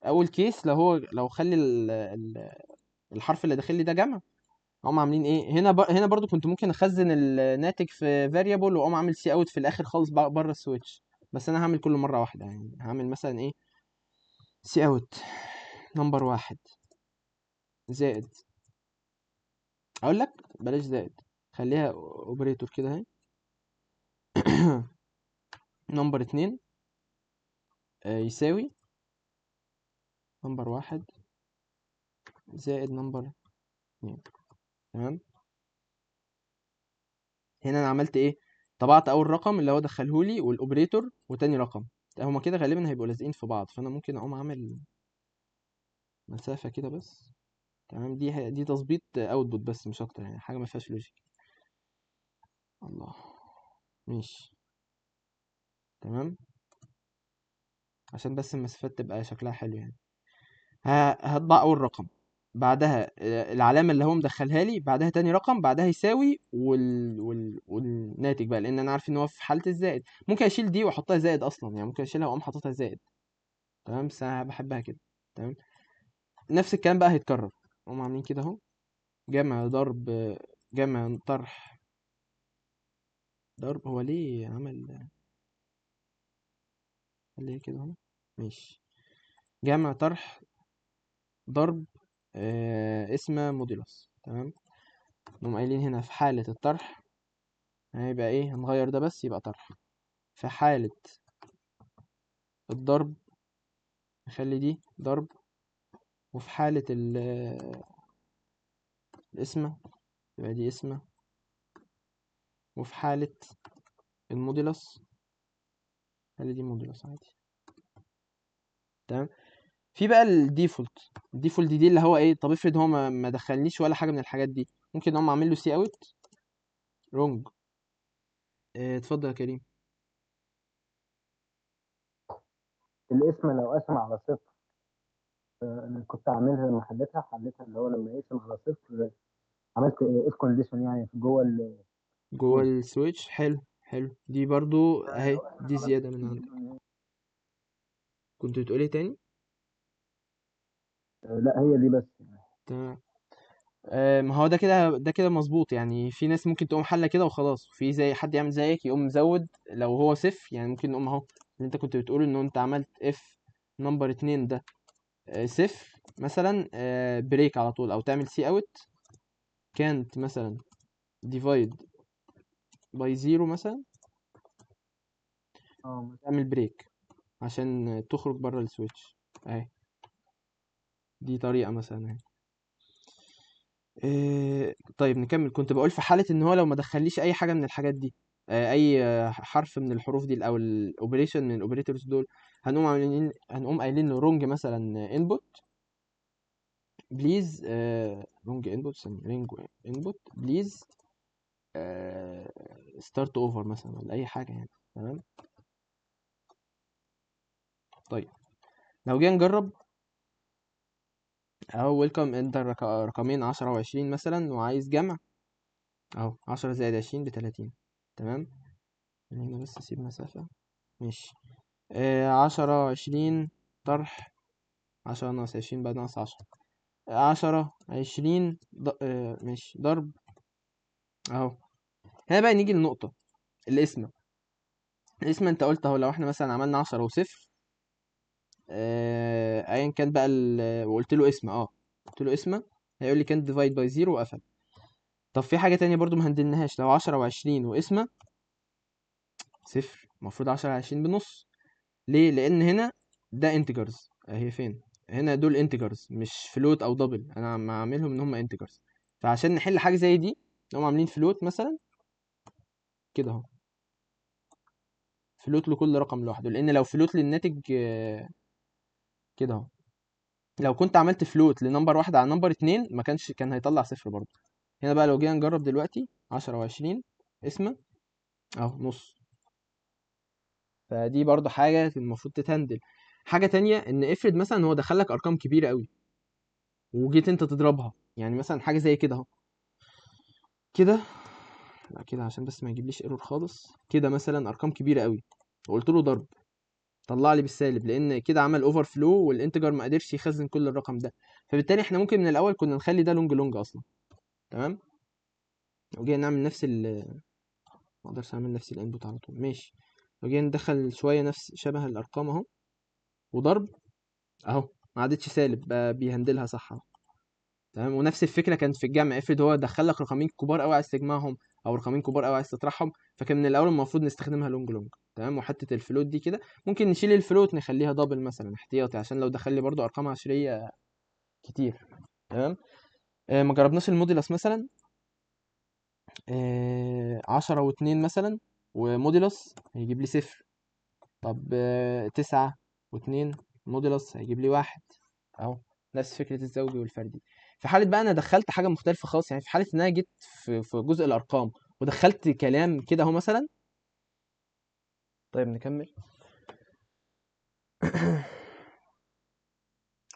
اول كيس لو خلي الحرف اللي داخل لي ده جمع، هم عاملين ايه هنا هنا برضو كنت ممكن اخزن الناتج في فاريبل واقوم عامل سي اوت في الاخر خالص بره السويتش. بس انا هعمل كله مره واحده، يعني هعمل مثلا ايه، سي اوت نمبر واحد زائد، اقول لك بلاش زائد، خليها اوبريتور كده اهي. نمبر اتنين يساوي نمبر واحد زائد نمبر اتنين. تمام. هنا انا عملت ايه، طبعت اول رقم اللي هو دخلهولي والاوبريتور وتاني رقم. هما كده غالبا هيبقوا لازقين في بعض، فانا ممكن اقوم اعمل مسافة كده بس. تمام. دي تظبيط اوتبوت بس مش اكتر، يعني حاجة ما فيهاش لوجيك. الله. ماشي. تمام. عشان بس المسافات تبقى شكلها حلو يعني. هطبع اول رقم، بعدها العلامة اللي هو مدخلها لي، بعدها تاني رقم، بعدها يساوي والناتج بقى، لان انا عارف ان هو في حالة الزائد. ممكن اشيل دي واحطها زائد اصلا، يعني ممكن اشيلها واقوم حاططها زائد. تمام. بس انا بحبها كده. تمام. نفس الكلام بقى هيتكرر، هم عاملين كده اهو، جمع، ضرب، جمع، طرح، ضرب. هو ليه عمل ليه كده اهو؟ ماشي. جمع، طرح، ضرب اسمه موديلوس. تمام، نقوم قايلين هنا في حالة الطرح هيبقى ايه، هنغير ده بس يبقى طرح. في حالة الضرب نخلي دي ضرب، وفي حالة القسمة يبقى دي قسمة، وفي حالة الموديلس خلي دي موديلس عادي. تمام. في بقى الديفولت دي اللي هو ايه، طب افرض هو ما دخلنيش ولا حاجة من الحاجات دي، ممكن اقوم اعمل له سي اوت رونج. اتفضل يا كريم. الاسم لو قسم على صفر، انا كنت عاملها لما حليتها اللي هو لما يقسم على صفر، عملت اف كونديشن يعني في جوه جوه الكود. السويتش، حلو حلو، دي برضو لو اهي قسم دي على زيادة صفر من عندك. اديله إن كنت بتقول ايه تاني؟ لا هي دي بس يعني. تمام. ما هو ده كده مظبوط، يعني في ناس ممكن تقوم حلة كده وخلاص، في زي حد يعمل زيك يقوم مزود لو هو صفر، يعني ممكن نقوم اهو اللي انت كنت بتقول ان انت عملت اف نمبر 2 ده صفر مثلا، بريك على طول، او تعمل سي اوت كانت مثلا ديفايد باي زيرو مثلا، اه تعمل بريك عشان تخرج بره السويتش اهي. دي طريقة مثلا اهي. طيب نكمل. كنت بقول في حالة ان هو لو ما دخليش اي حاجة من الحاجات دي، اي حرف من الحروف دي او الاوبريشن من الاوبريتورز دول، هنقوم قايلين له رونج مثلا انبوت بليز، رونج انبوت رونج انبوت بليز ستارت اوفر مثلا، ولا اي حاجة يعني. تمام. طيب لو جينا نجرب اهو، ويلكم انت رقمين 10 و20 مثلا وعايز جمع اهو، 10 زائد 20 ب30. تمام. هنا بس اسيب مسافة. ماشي. 10 20 طرح 10 - 20 بقى -10. 10 20 ماشي ضرب اهو. هنا بقى نيجي للنقطة القسمة انت قلت اهو، لو احنا مثلا عملنا 10 و0، ايا كان بقى وقلت له اسم قلت له اسمه، هيقول لي كان ديفايد باي 0 وقفل. طب في حاجة تانية برضو ما هندلناهاش، لو 10 و20 واسمه صفر، المفروض 10 20 بنص. ليه؟ لان هنا ده انتجرز اهي، فين هنا دول انتجرز مش فلوت او دبل، انا عم عاملهم ان هم انتجرز. فعشان نحل حاجه زي دي نقوم عاملين فلوت مثلا كده اهو، فلوت لكل رقم لوحده، لان لو فلوت للناتج كده اهو، لو كنت عملت فلوت لنمبر واحد على نمبر اتنين ما كان هيطلع صفر برضه. هنا بقى لو جينا نجرب دلوقتي 10 و20 اسمه اهو نص، فدي برضه حاجه المفروض تتهندل. حاجه تانية ان افرض مثلا هو دخلك ارقام كبيره قوي وجيت انت تضربها، يعني مثلا حاجه زي كده اهو، كده لا كده عشان بس ما يجيبليش ايرور خالص، كده مثلا ارقام كبيره قوي وقلت له ضرب، طلع لي بالسالب، لان كده عمل اوفر فلو والانتجر ما قدرش يخزن كل الرقم ده. فبالتالي احنا ممكن من الاول كنا نخلي ده لونج لونج اصلا. تمام. لو جينا نعمل ما اقدرش اعمل نفس الانبوت على طول، ماشي. لو جينا ندخل شويه نفس شبه الارقام اهو وضرب اهو، ما عادتش سالب بقى، بيهندلها صح اهو. تمام. ونفس الفكره كانت في الجمع، افرض هو دخل لك رقمين كبار قوي عايز تجمعهم، او رقمين كبار قوي عايز تطرحهم، فكان من الاول المفروض نستخدمها لونج لونج. تمام. وحته الفلوت دي كده ممكن نشيل الفلوت نخليها دبل مثلا احتياطي، عشان لو دخل لي برضو ارقام عشريه كتير. تمام. ما جربناش الموديلس مثلا 10 و2 مثلا، وموديلس هيجيب لي صفر. طب 9 و2 موديلس هيجيب لي واحد اهو. نفس فكرة الزوجي والفردي. في حالة بقى انا دخلت حاجة مختلفة خالص، يعني في حالة ان انا جيت في جزء الارقام ودخلت كلام كده اهو مثلا. طيب نكمل.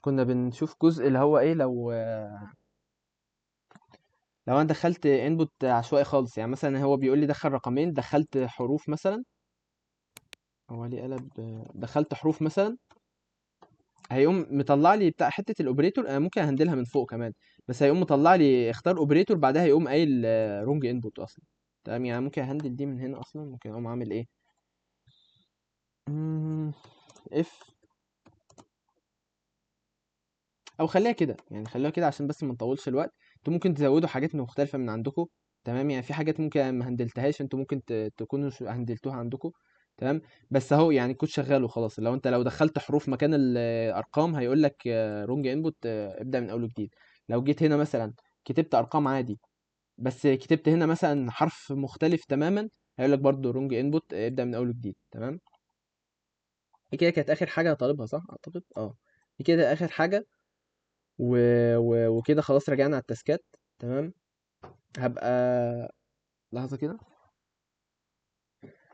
كنا بنشوف جزء اللي هو ايه، لو انا دخلت انبوت عشوائي خالص، يعني مثلا هو بيقول لي دخل رقمين، دخلت حروف مثلا، هو ليه قلب دخلت حروف مثلا، هيقوم مطلع لي بتاع حته الاوبريتور، انا ممكن اهندلها من فوق كمان، بس هيقوم مطلع لي اختار اوبريتور بعدها يقوم قايل رونج انبوت اصلا. تمام. يعني ممكن اهندل دي من هنا اصلا، ممكن اقوم عامل ايه، اف او خليها كده، يعني خليها كده عشان بس ما نطولش الوقت. انتوا ممكن تزودوا حاجات مختلفه من عندكم، تمام؟ يعني في حاجات ممكن ما هندلتهاش، انتوا ممكن تكونوا هندلتوها عندكم، تمام؟ بس اهو يعني الكود شغال وخلاص. لو انت لو دخلت حروف مكان الارقام هيقول لك رونج انبوت، ابدا من اول وجديد. لو جيت هنا مثلا كتبت ارقام عادي، بس كتبت هنا مثلا حرف مختلف تماما، هيقول لك برضه رونج انبوت، ابدا من اول وجديد، تمام؟ دي كده كانت اخر حاجه طالبها، صح اعتقد؟ اه، دي كده اخر حاجه. و... وكده خلاص رجعنا على التاسكات، تمام؟ هبقى لحظة كده،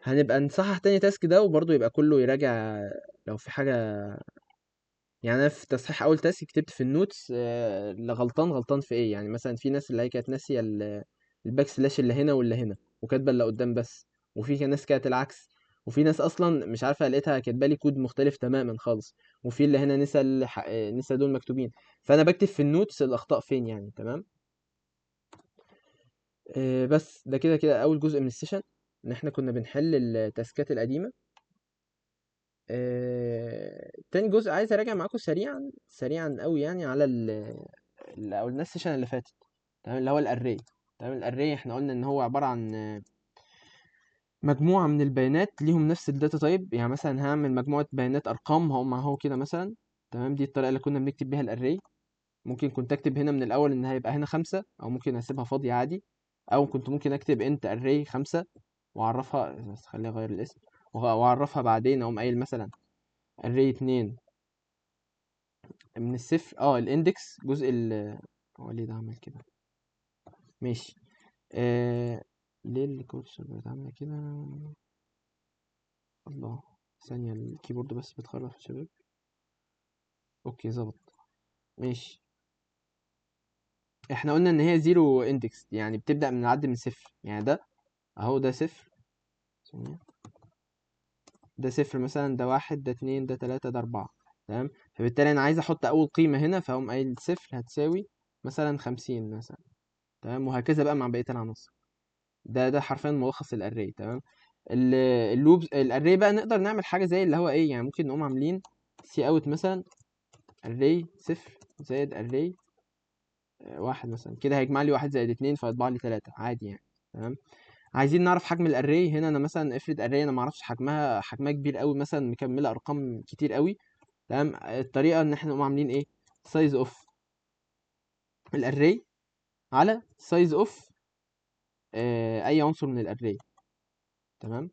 هنبقى نصحح تاني تاسك ده، وبرضه يبقى كله يراجع لو في حاجة. يعني أنا في تصحيح أول تاسك كتبت في النوتس اللي غلطان في إيه. يعني مثلا في ناس اللي هي كانت ناسية الباك سلاش اللي هنا واللي هنا، وكاتبة اللي قدام بس. وفي ناس كانت العكس، وفي ناس أصلا مش عارفة لقيتها كاتبة لي كود مختلف تماما خالص. وفي اللي هنا نسى نسى دول مكتوبين. فأنا بكتب في النوتس الأخطاء فين يعني، تمام؟ بس ده كده كده اول جزء من السيشن، ان احنا كنا بنحل التاسكات القديمه. تاني جزء عايز اراجع معاكم سريعا سريعا قوي يعني على اللي قلناه السيشن اللي فاتت، تمام؟ اللي هو الاري. تمام، الاري احنا قلنا ان هو عباره عن مجموعه من البيانات ليهم نفس الداتا تايب. يعني مثلا هعمل مجموعه بيانات ارقام هو مع هو كده مثلا، تمام؟ دي الطريقه اللي كنا بنكتب بيها الاري. ممكن كنت اكتب هنا من الاول ان هيبقى هنا 5، او ممكن اسيبها فاضيه عادي، او كنت ممكن اكتب انت array 5 واعرفها، بس خليني اغير الاسم، واعرفها بعدين اقوم قايل مثلا array 2 من الصفر، الاندكس جزء هو ليه ده عمل كده؟ ماشي. ليه الكود سيرفر عامله كده؟ الله، ثانية الكيبورد بس بتخرف يا شباب. اوكي ظبط، ماشي. احنا قلنا ان هي زيرو اندكس، يعني بتبدأ من العد من صفر. يعني ده اهو ده صفر، ثانية، ده صفر مثلا، ده واحد، ده اتنين، ده تلاتة، ده أربعة، تمام؟ فبالتالي أنا عايز أحط أول قيمة هنا، فأقوم قايل صفر هتساوي مثلا 50 مثلا، تمام؟ وهكذا بقى مع بقية العناصر. ده حرفيا ملخص الأري، تمام؟ اللوب الأري بقى نقدر نعمل حاجة زي اللي هو إيه، يعني ممكن نقوم عاملين سي أوت مثلا أري صفر زائد أري واحد مثلا، كده هيجمع لي واحد زائد اتنين فيطبع لي تلاتة عادي يعني، تمام؟ عايزين نعرف حجم الاري. هنا انا مثلا افرض اري انا ما اعرفش حجمها كبير قوي مثلا، مكمله ارقام كتير قوي، تمام؟ الطريقه ان احنا نقوم عاملين ايه، سايز اوف الاري على سايز اوف اي عنصر من الاري، تمام؟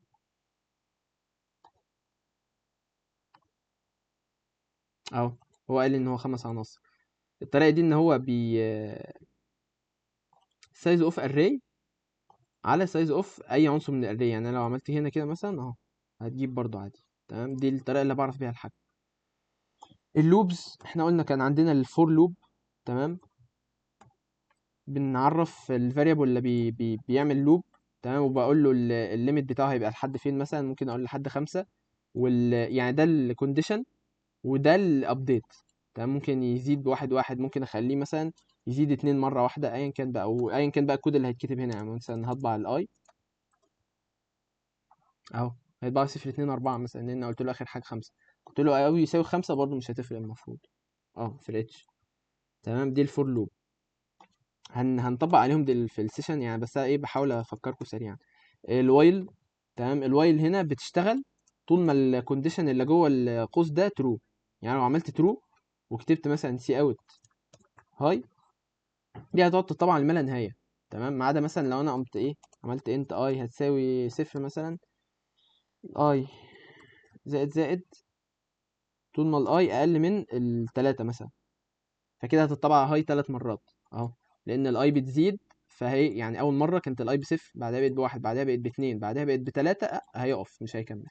اهو هو قال لي ان هو 5 عناصر. الطريقه دي ان هو بي سايز اوف اري على سايز اوف اي عنصر من الاري. يعني انا لو عملت هنا كده مثلا اهو هتجيب برضو عادي، تمام؟ دي الطريقه اللي بعرف بيها الحجم. اللوبز احنا قلنا كان عندنا الفور لوب، تمام؟ بنعرف الفاريبل اللي بيعمل لوب، تمام؟ وبقول له الليميت بتاعه هيبقى لحد فين. مثلا ممكن اقول لحد 5، يعني ده الكونديشن وده الابديت، تمام؟ ممكن يزيد بواحد واحد، ممكن اخليه مثلا يزيد 2 مرة واحدة، ايا كان بقى، او ايا كان بقى الكود اللي هيتكتب هنا. يعني مثلا هطبع الاي اهو هيطبع 0 2 4 مثلا، لان قلت له اخر حاجة 5. قلت له او يساوي 5 برضه مش هتفرق المفروض، فرقتش، تمام؟ دي الفور لوب هنطبق عليهم دي في السيشن يعني، بس أنا ايه بحاول افكركم سريعا. الوايل، تمام؟ الوايل هنا بتشتغل طول ما الكونديشن اللي جوه القوس ده ترو. يعني لو عملت ترو وكتبت مثلا سي اوت هاي، دي هتقعد تطبع لما لا نهايه، تمام؟ ما عدا مثلا لو انا قمت ايه عملت انت اي هتساوي صفر مثلا، اي زائد طول ما الاي اقل من التلاتة مثلا، فكده هتطبع هاي 3 مرات اهو، لان الاي بتزيد. فهي يعني اول مره كانت الاي بصفر، بعدها بقت بواحد، بعدها بقت باتنين، بعدها بقت بتلاته، هيقف مش هيكمل،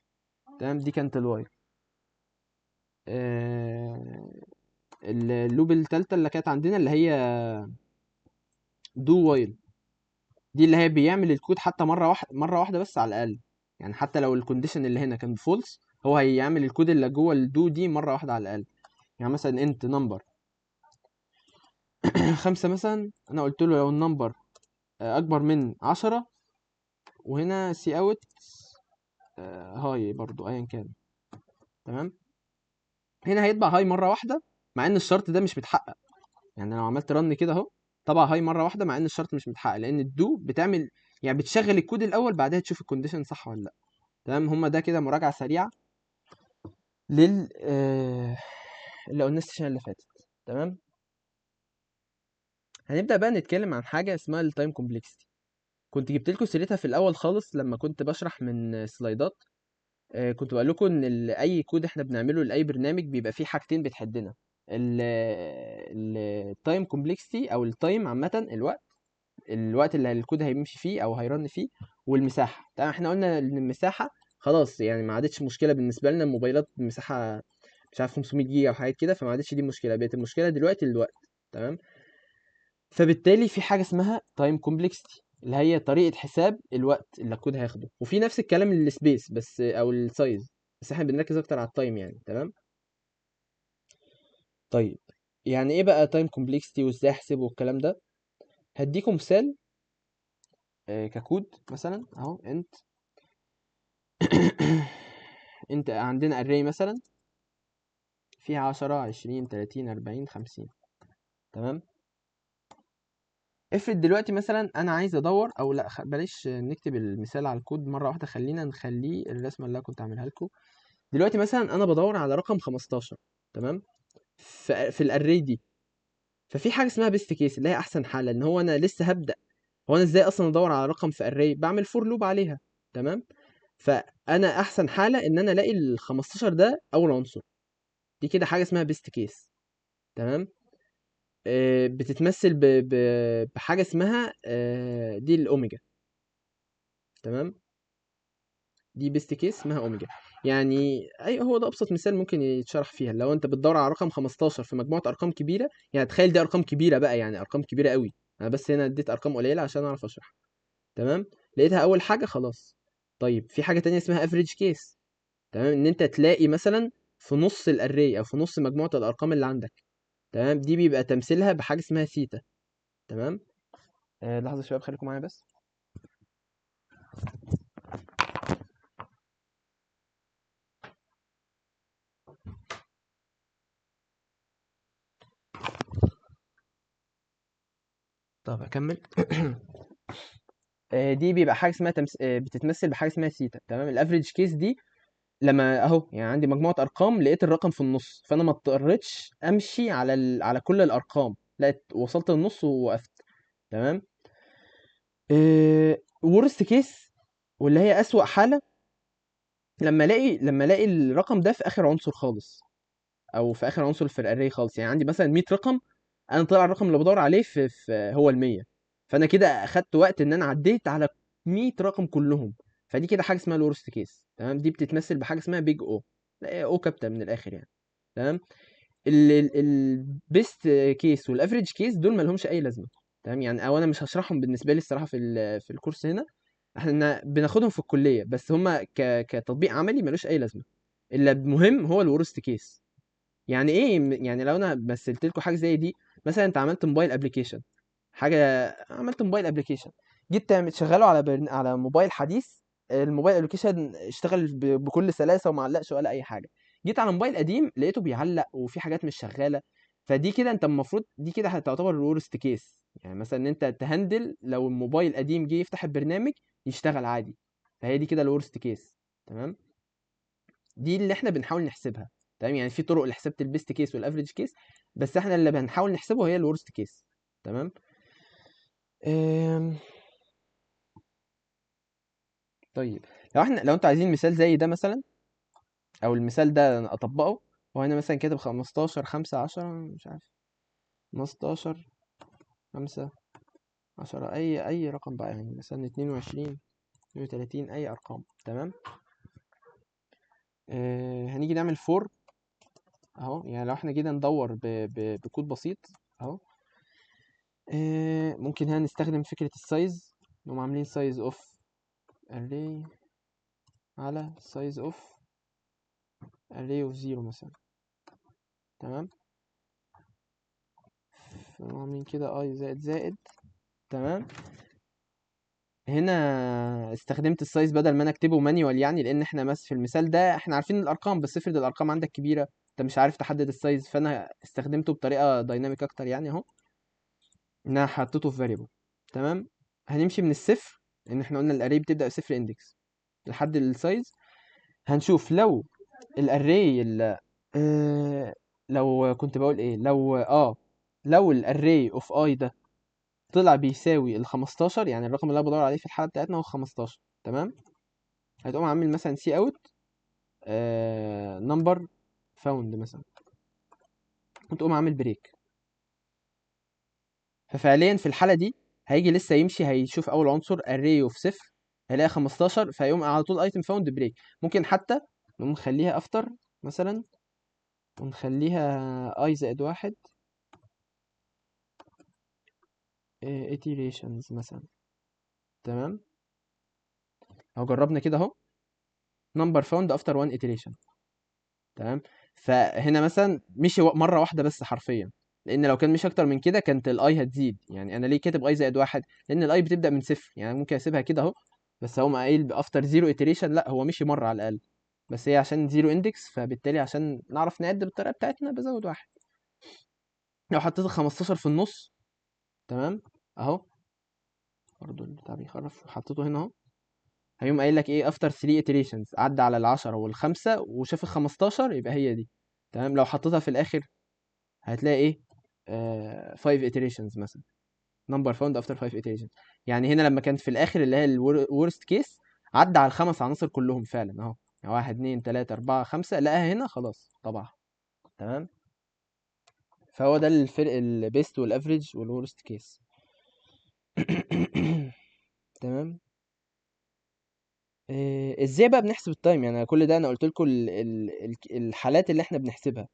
تمام؟ دي كانت الواي. آه اللوب التالتة اللي كانت عندنا اللي هي دو وايل، دي اللي هي بيعمل الكود حتى مره واحده بس على الاقل. يعني حتى لو الكونديشن اللي هنا كان فولس، هو هيعمل الكود اللي جوه الدو دي مره واحده على الاقل. يعني مثلا انت نمبر 5 مثلا، انا قلت له لو النمبر اكبر من 10، وهنا سي اوت هاي برضو ايا كان، تمام؟ هنا هيطبع هاي مره واحده، مع ان الشرط ده مش متحقق. يعني لو عملت رن كده اهو طبعا هاي مره واحده، مع ان الشرط مش متحقق، لان الدو بتعمل يعني بتشغل الكود الاول بعدها تشوف الكونديشن صح ولا لا. تمام. هما ده كده مراجعه سريعه لل اللي قلنا السيشن اللي فاتت. تمام. هنبدا بقى نتكلم عن حاجه اسمها التايم كومبلكسيتي. كنت جبت لكم سيرتها في الاول خالص لما كنت بشرح من سلايدات. كنت بقول لكم ان اي كود احنا بنعمله لاي برنامج بيبقى فيه حاجتين بتحدنا: التايم كومبلكسيتي او التايم عامه، الوقت اللي الكود هيمشي فيه او هيرن فيه، والمساحه. طبعا احنا قلنا ان المساحه خلاص يعني ما عادتش مشكله بالنسبه لنا، الموبايلات بمساحه مش عارف 500 جيجا او حاجات كده، فما عادتش دي مشكله، بقت المشكله دلوقتي الوقت. تمام. فبالتالي في حاجه اسمها تايم كومبلكسيتي اللي هي طريقه حساب الوقت اللي الكود هياخده، وفي نفس الكلام للسبيس بس او السايز، بس احنا بنركز اكتر على التايم يعني. تمام. طيب يعني ايه بقى تايم كومبلكسيتي وازاي احسبه والكلام ده؟ هديكم مثال. ككود مثلا اهو انت انت عندنا array مثلا فيها 10 20 30 40 50. تمام. افرض دلوقتي مثلا انا عايز ادور، او لا بلاش نكتب المثال على الكود مره واحده، خلينا نخليه الرسمه اللي انا كنت عاملها لكم. دلوقتي مثلا انا بدور على رقم 15. تمام. في الاري دي، ففي حاجه اسمها بيست كيس اللي هي احسن حاله، ان هو انا لسه هبدا. هو انا ازاي اصلا ادور على رقم في اري؟ بعمل فور لوب عليها. تمام. فانا احسن حاله ان انا الاقي ال 15 ده اول عنصر. دي كده حاجه اسمها بيست كيس. تمام. بتتمثل بحاجه اسمها دي الاوميجا. تمام. دي بيست كيس اسمها اوميجا. يعني اي هو ده ابسط مثال ممكن يتشرح فيها. لو انت بتدور على رقم 15 في مجموعه ارقام كبيره، يعني تخيل دي ارقام كبيره بقى، يعني ارقام كبيره قوي. انا بس هنا اديت ارقام قليله عشان اعرف اشرح. تمام. لقيتها اول حاجه خلاص. طيب في حاجه تانية اسمها افريج كيس. تمام. ان انت تلاقي مثلا في نص الاري او في نص مجموعه الارقام اللي عندك. تمام. دي بيبقى تمثيلها بحاجه اسمها ثيتا. تمام. لحظه يا شباب خليكم معايا بس. طب اكمل. دي بيبقى حاجه اسمها بتتمثل بحاجه اسمها ثيتا. تمام. الافريج كيس دي لما اهو يعني عندي مجموعه ارقام لقيت الرقم في النص، فانا ما اضطريتش امشي على كل الارقام، لقيت وصلت للنص ووقفت. تمام. ورست كيس واللي هي اسوأ حاله، لما الاقي الرقم ده في اخر عنصر خالص، او في اخر عنصر في الاري خالص. يعني عندي مثلا 100 رقم، انا طلع الرقم اللي بدور عليه في هو ال 100. فانا كده اخدت وقت ان انا عديت على 100 رقم كلهم. فدي كده حاجه اسمها الورست كيس. تمام. دي بتتمثل بحاجه اسمها بيج او، او كابيتال من الاخر يعني. تمام. البيست كيس والافريج كيس دول ما لهمش اي لازمه. تمام. يعني او انا مش هشرحهم بالنسبه لي الصراحه في الكورس هنا. احنا بناخدهم في الكليه بس هما كتطبيق عملي ملوش اي لازمه. اللي مهم هو الورست كيس. يعني ايه؟ يعني لو انا مثلت لكم حاجه زي دي، مثلا انت عملت موبايل ابلكيشن، حاجه عملت موبايل ابلكيشن، جيت تعمل تشغله على موبايل حديث. الموبايل ابلكيشن اشتغل بكل سلاسه وما علقش ولا اي حاجه. جيت على موبايل قديم لقيته بيعلق وفي حاجات مش شغاله. فدي كده انت المفروض دي كده هتعتبر الورست كيس. يعني مثلا ان انت تهندل لو الموبايل قديم جه يفتح البرنامج يشتغل عادي. فهي دي كده الورست كيس. تمام. دي اللي احنا بنحاول نحسبها. تمام. يعني في طرق لحساب البيست كيس والافريج كيس، بس احنا اللي بنحاول نحسبه هي الورست كيس. تمام. أم... طيب لو انتوا عايزين مثال زي ده مثلا، او المثال ده أنا اطبقه، وهنا مثلا كاتب 15 5 10 مش عارف 15 5 10 اي رقم بقى، يعني مثلا 22 32 اي ارقام. تمام. هنيجي نعمل فور اهو. يعني لو احنا جينا ندور بكود بسيط اهو. ممكن هنا نستخدم فكرة السايز. نقوم عاملين سايز اوف array على سايز اوف array of 0 مثلا. تمام. نقوم عاملين كده اي زائد زائد. تمام. هنا استخدمت السايز بدل ما انا اكتبه مانيوال، يعني لان احنا في المثال ده احنا عارفين الارقام، بس افرض الارقام عندك كبيرة انت مش عارف تحدد السايز، فانا استخدمته بطريقه دايناميك اكتر يعني اهو، ان انا حطيته في فاريبل. تمام. هنمشي من الصفر، ان احنا قلنا الاري بتبدا بصفر اندكس لحد السايز. هنشوف لو الاري لو كنت بقول ايه، لو الاري اوف اي ده طلع بيساوي ال 15، يعني الرقم اللي انا بدور عليه في الحاله بتاعتنا هو 15. تمام. هتقوم عامل مثلا سي اوت نمبر فاوند مثلا، وتقوم عامل بريك. ففعليا في الحاله دي هيجي لسه يمشي، هيشوف اول عنصر array اوف صفر، هيلاقي 15، فيقوم على طول ايتم فاوند بريك. ممكن حتى نقوم نخليها افتر مثلا، ونخليها اي زائد واحد iterations مثلا. تمام. اهو جربنا كده اهو، number found after one iteration. تمام. فهنا مثلا مشي مره واحده بس حرفيا، لان لو كان مشي اكتر من كده كانت الاي هتزيد. يعني انا ليه كاتب اي زائد واحد؟ لان الاي بتبدا من صفر، يعني ممكن اسيبها كده اهو، بس هو قايل افتر زيرو iteration، لا هو مشي مره على الاقل، بس هي عشان زيرو اندكس، فبالتالي عشان نعرف نعد بالطريقه بتاعتنا بزود واحد. لو حطيت ال 15 في النص، تمام، اهو برضه البتاع بيخرف، حطيته هنا اهو، هيقوم قايل لك ايه افتر 3 iterations، عدى على ال10 وال5 وشاف ال15، يبقى هي دي. تمام. لو حطيتها في الاخر هتلاقي ايه 5 iterations مثلا، number found after 5 iterations. يعني هنا لما كانت في الاخر اللي هي الورست كيس، عدى على الخمس عناصر كلهم فعلا اهو، يعني 1 2 3 4 5، لقاها هنا خلاص طبعا. تمام. فهو ده الفرق البيست والافريج والورست كيس. تمام. ازاي بقى بنحسب التايم؟ يعني كل ده انا قلت لكم الحالات اللي احنا بنحسبها.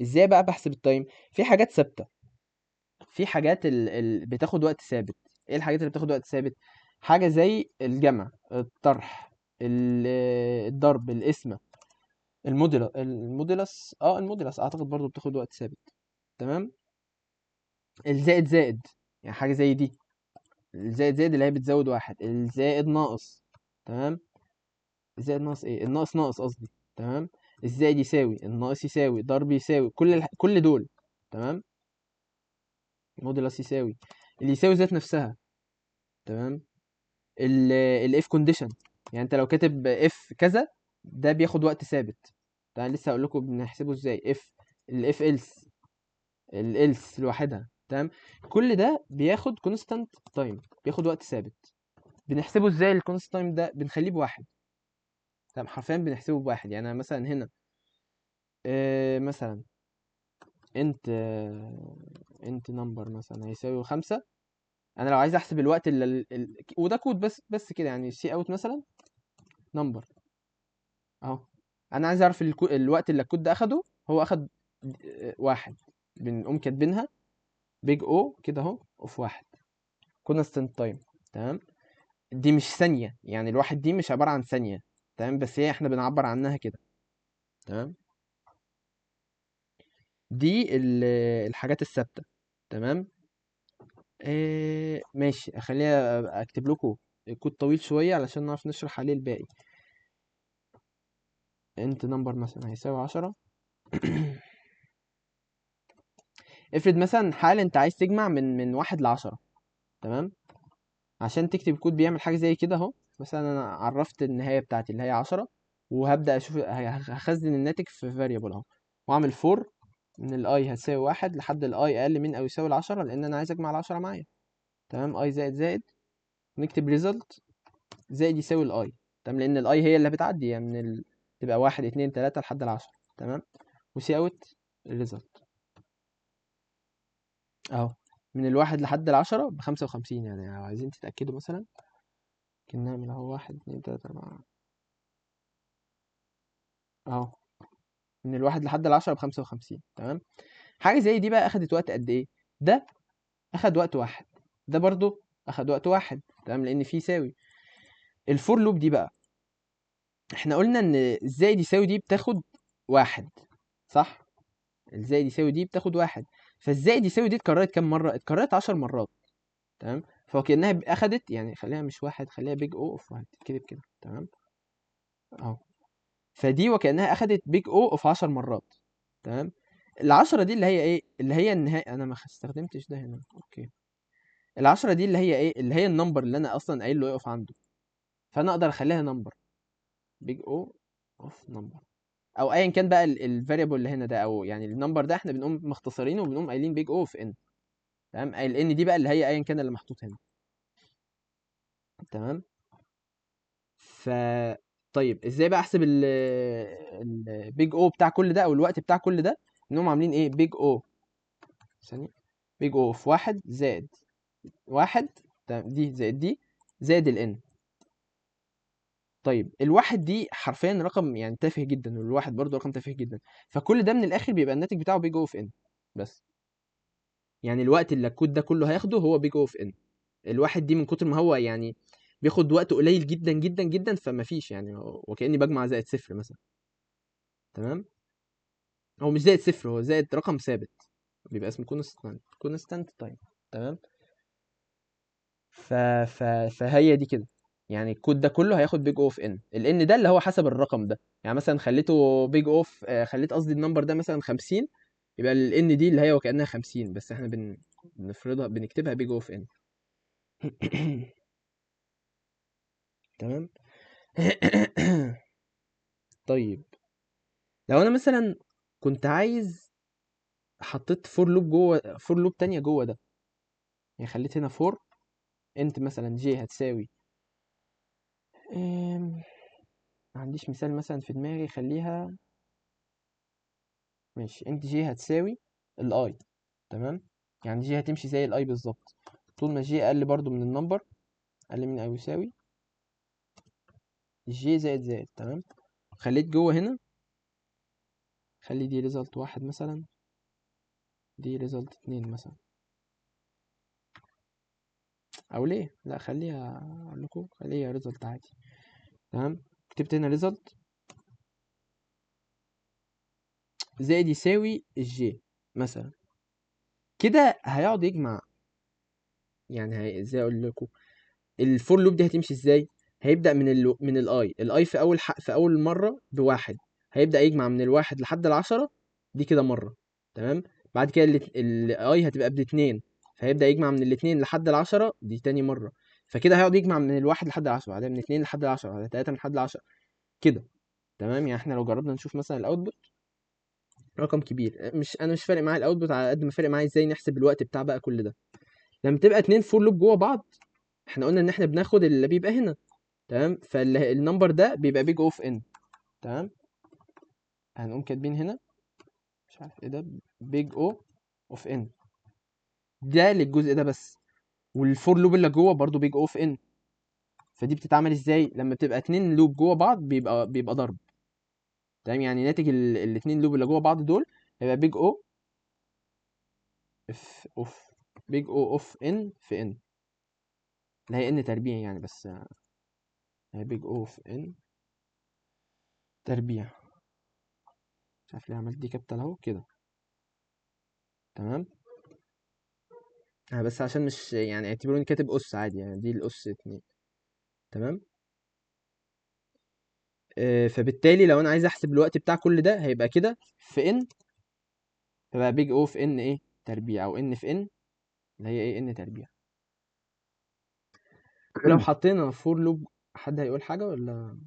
ازاي بقى بحسب التايم؟ في حاجات ثابته، في حاجات بتاخد وقت ثابت. ايه الحاجات اللي بتاخد وقت ثابت؟ حاجه زي الجمع، الطرح، الضرب، القسمه، الموديلس اعتقد برضو بتاخد وقت ثابت. تمام. الزائد زائد، يعني حاجه زي دي، الزائد زائد اللي هي بتزود واحد، الزائد ناقص. تمام. الزائد ناقص ايه، الناقص ناقص قصدي. تمام. الزائد يساوي، الناقص يساوي، ضرب يساوي، كل دول. تمام. موديلس يساوي، اللي يساوي ذات نفسها. تمام. الاف كونديشن، يعني انت لو كاتب اف كذا، ده بياخد وقت ثابت. ده لسه هقول لكم بنحسبه ازاي. الاف إلس، الإلس لوحدها. تمام. كل ده بياخد كونستانت تايم، بياخد وقت ثابت. بنحسبه ازاي الكونستانت تايم ده؟ بنخليه بواحد. تمام. حرفيا بنحسبه بواحد. يعني أنا مثلا هنا مثلا انت نمبر مثلا هيساوي 5. انا لو عايز احسب الوقت اللي وده كود بس كده، يعني سي اوت مثلا نمبر اهو. انا عايز اعرف الوقت اللي الكود ده اخده. هو اخد واحد. بنقوم كاتبينها بيج او كده اهو اوف واحد، كونستنت تايم. تمام. دي مش ثانية، يعني الواحد دي مش عبارة عن ثانية. تمام. بس هي احنا بنعبر عنها كده. تمام. دي الحاجات الثابتة. تمام. ماشي، اخليها اكتب لكم كود طويل شوية علشان نعرف نشرح عليه الباقي. انت نمبر مثلا هيساوي 10. افرض مثلا حال انت عايز تجمع من 1 ل10. تمام. عشان تكتب كود بيعمل حاجة زي كده اهو، مثلا انا عرفت النهاية بتاعتي اللي هي 10، وهبدأ اشوف هخزن الناتج في variable اهو، واعمل for من الاي هتساوي 1 لحد الاي اقل من او يساوي 10، لان انا عايز اجمع 10 معايا. تمام. اي زائد زائد، نكتب result زائد يساوي الاي. تمام. لان الاي هي اللي بتعدي، يعني تبقى 1 2 3 لحد 10. تمام. وسي اوت الريزلت اهو، من الواحد لحد 10 ب55. يعني لو عايزين تتأكدوا مثلا، ممكن نعمل اهو 1 2 3 4 اهو، من الواحد لحد 10 ب55. تمام. حاجة زي دي بقى أخدت وقت قد إيه؟ ده أخد وقت واحد، ده برضو أخد وقت واحد. تمام. لأن فيه يساوي. الفور لوب دي بقى، احنا قلنا إن الزائد يساوي دي بتاخد واحد، صح؟ الزائد يساوي دي بتاخد واحد. فالزائد يساوي دي اتكررت كام مرة؟ اتكررت 10 مرات. تمام. فكأنها أخدت، يعني خليها مش واحد، خليها بيج أو أوف واحد كده كده. تمام. أهو. فدي وكأنها أخدت بيج أو أوف 10 مرات. تمام. ال10 دي اللي هي ايه، اللي هي النهايه، انا ما استخدمتش ده هنا، اوكي. ال10 دي اللي هي ايه، اللي هي النمبر اللي انا اصلا قايل له يقف عنده، فانا اقدر اخليها نمبر، بيج او اوف نمبر، او ايا كان بقى الفاريبل اللي هنا ده، او يعني النمبر ده احنا بنقوم مختصرينه وبنقوم قايلين بيج او في ان. تمام، ان دي بقى اللي هي ايا كان اللي محطوط هنا. تمام. ف طيب ازاي بقى احسب البيج او بتاع كل ده او الوقت بتاع كل ده؟ انهم عاملين ايه، بيج او ثانيه، بيج او في واحد زائد واحد، تمام، دي زائد دي زائد الان. طيب الواحد دي حرفيا رقم يعني تافه جدا، والواحد برضه رقم تافه جدا، فكل ده من الاخر بيبقى الناتج بتاعه بيج او في ان بس. يعني الوقت اللي الكود ده كله هياخده هو بيج او في ان. الواحد دي من كتر ما هو يعني بياخد وقت قليل جدا جدا جدا، فما فيش يعني، وكأني بجمع زائد صفر مثلا. تمام. هو مش زائد صفر، هو زائد رقم ثابت، بيبقى اسمه كونستانت تايم. تمام. ف... ف... فهي دي كده، يعني الكود ده كله هياخد بيج اوف ان، الان ده اللي هو حسب الرقم ده، يعني مثلا خليته بيج اوف، خليت قصدي النمبر ده مثلا 50، يبقى الان دي اللي هي وكأنها 50، بس احنا بنفرضها بنكتبها بيج اوف ان. تمام. طيب لو انا مثلا كنت عايز حطيت فور لوب جوه، فور لوب تانية جوه ده، يعني خليت هنا فور انت مثلا جي هتساوي، ما عنديش مثال مثلا في دماغي، خليها ماشي، انت جي هتساوي الاي. تمام، يعني جي هتمشي زي الاي بالظبط، طول ما جي اقل برضو من النمبر، اقل من او يساوي جي زائد زائد. تمام. خليت جوه هنا، خلي دي ريزلت واحد مثلا، دي ريزلت اتنين مثلا، او ليه لا خليها، اقول لكم خليها ريزلت عادي. تمام. كتبت هنا ريزلت زائد يساوي الجي مثلا، كده هيقعد يجمع، يعني ازاي اقول لكم، الفور لوب دي هتمشي ازاي، هيبدأ من الاي في اول في اول مرة بواحد، هيبدأ يجمع من الواحد لحد العشرة، دي كده مرة. تمام. بعد كده الاي هتبقى باتنين، فهيبدأ يجمع من الاتنين لحد العشرة، دي تاني مرة. فكده هيقعد يجمع من الواحد لحد العشرة، بعدين من اتنين لحد العشرة، بعدين تلاتة لحد العشرة كده. تمام. يعني احنا لو جربنا نشوف مثلا الاوتبوت، رقم كبير، مش انا مش فارق معايا الاوتبوت على قد ما فارق معايا ازاي نحسب الوقت بتاع بقى كل ده. لما تبقى اتنين فور لوب جوه بعض، احنا قلنا ان احنا بناخد اللي بيبقى هنا. تمام. فالنمبر ده بيبقى بيج اوف ان. تمام. هنقوم كاتبين هنا مش عارف ايه ده، بيج او اوف ان، ده للجزء ده بس، والفور لوب اللي جوه برضو بيج اوف ان. فدي بتتعمل ازاي لما بتبقى اتنين لوب جوه بعض، بيبقى ضرب. تمام. يعني ناتج الاتنين لوب اللي جوه بعض دول هيبقى بيج او اف اوف، بيج او اوف ان في ان، اللي هي ان تربيع يعني، بس هي بيج او اوف ان تربيع، مش عارف ليه عملت دي كابيتال اهو كده. تمام. بس عشان مش يعني اعتبروني كاتب اس عادي، يعني دي الاس اتنين. تمام. فبالتالي لو انا عايز احسب الوقت بتاع كل ده هيبقى كده في ان، فبقى بيج او في ان ايه تربيع، او ان في ان اللي هي ايه ان تربيع. ولو حطينا فور لوب، حد هيقول حاجه ولا؟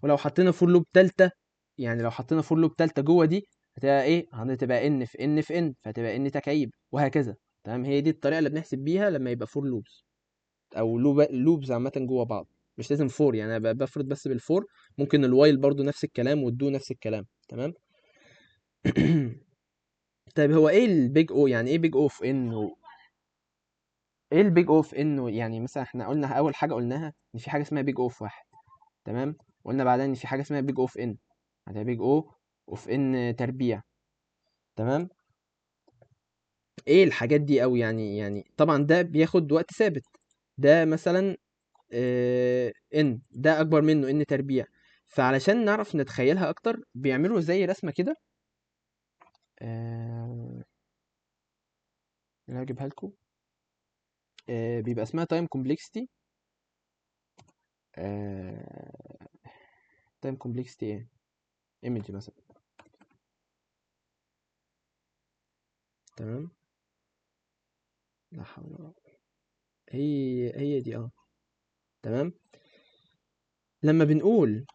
ولو حطينا فور لوب تالتة، يعني لو حطينا فور لوب تالتة جوه دي، هتبقى ايه، هتبقى ان في ان في ان، فهتبقى ان تكعيب وهكذا. تمام. هي دي الطريقه اللي بنحسب بيها لما يبقى فور لوبز، او لوبز عامه جوه بعض، مش لازم فور، يعني انا بفرض بس بالفور. ممكن الوايل برضو نفس الكلام، والدو نفس الكلام. تمام. طيب هو ايه البيج او، يعني ايه بيج او في ان ايه البيج او في ان؟ يعني مثلا احنا قلنا اول حاجه قلناها ان في حاجه اسمها بيج او في واحد. تمام. قلنا بعدها ان في حاجه اسمها بيج او في ان، بعدها بيج او وفي ان تربيع. تمام. ايه الحاجات دي؟ او يعني طبعا ده بياخد وقت ثابت، ده مثلا ان ده اكبر منه ان تربيع. فعلشان نعرف نتخيلها اكتر بيعملوا زي رسمه كده، آه، انا هجيبها لكم، بيبقى اسمها تايم كومبلكسيتي. تايم كومبلكسيتي ايه، ايمج مثلا. تمام. لا حول ولا قوة. هي دي تمام. لما بنقول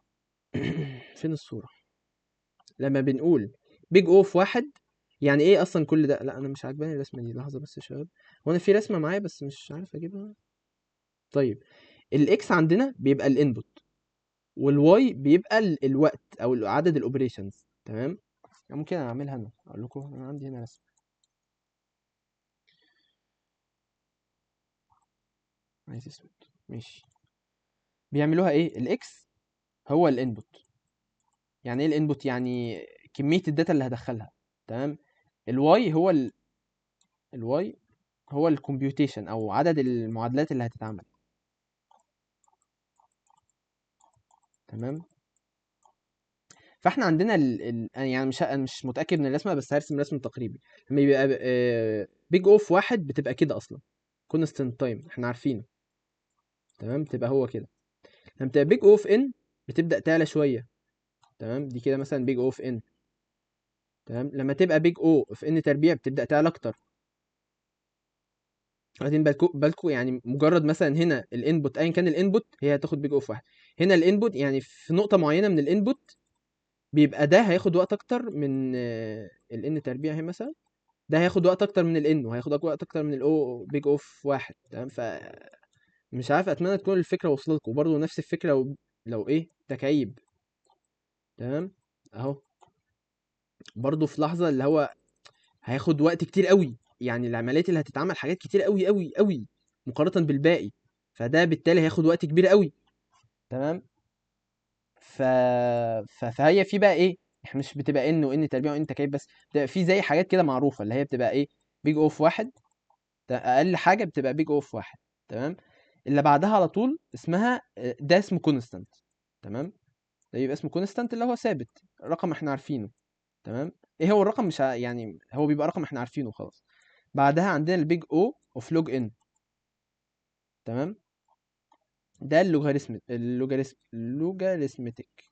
فين الصورة؟ لما بنقول بيج او في واحد، يعني ايه اصلا كل ده؟ لا انا مش عاجباني الرسمة دي، لحظة بس يا شباب. هو انا في رسمة معايا بس مش عارف اجيبها. طيب، الاكس عندنا بيبقى الانبوت، والواي بيبقى الوقت او عدد الاوبريشنز. تمام. يعني ممكن اعملها انا، اقول لكم انا عندي هنا رسمة. عايز اسود. ماشي. بيعملوها ايه؟ الاكس هو الانبوت. يعني ايه الانبوت؟ يعني كمية الداتا اللي هدخلها. تمام. الواي هو الواي هو الكمبيوتيشن او عدد المعادلات اللي هتتعمل. تمام. فاحنا عندنا أنا يعني أنا مش متاكد من الرسمه، بس هرسم رسم تقريبي. لما يبقى بيج اوف واحد بتبقى كده اصلا، كونستنت تايم احنا عارفينه. تمام. تبقى هو كده. لما تبقى بيج اوف ان بتبدا تعلى شويه. تمام. دي كده مثلا بيج اوف ان. تمام. لما تبقى بيج او اوف ان تربيع بتبدا تعلى اكتر. واخدين بالكم؟ يعني مجرد مثلا هنا الانبوت ايا كان الانبوت هي هتاخد بيج اوف واحد. هنا الانبوت يعني في نقطه معينه من الانبوت بيبقى ده هياخد وقت اكتر من الان تربيع اهي مثلا. ده هياخد وقت اكتر من الان، وهياخد وقت اكتر من الاو بيج اوف واحد. تمام. مش عارف، اتمنى تكون الفكره وصلت لكم. وبرضه نفس الفكره لو ايه تكعيب. تمام. اهو برضه في لحظه اللي هو هياخد وقت كتير قوي، يعني العمليات اللي هتتعمل حاجات كتير قوي قوي قوي مقارنه بالباقي، فده بالتالي هياخد وقت كبير قوي. تمام. ف... فهي في بقى ايه، احنا مش بتبقى ان وان تربيع وان تكعيب بس، بتبقى في زي حاجات كده معروفه اللي هي بتبقى ايه، بيج اوف واحد. اقل حاجه بتبقى بيج اوف واحد. تمام. اللي بعدها على طول اسمها ده اسمه كونستانت. تمام. ده يبقى اسمه كونستانت اللي هو ثابت، رقم احنا عارفينه. تمام. ايه هو الرقم؟ مش يعني هو بيبقى رقم احنا عارفينه خلاص. بعدها عندنا البيج او اوف لوج ان. تمام. ده اللوجاريثمتيك.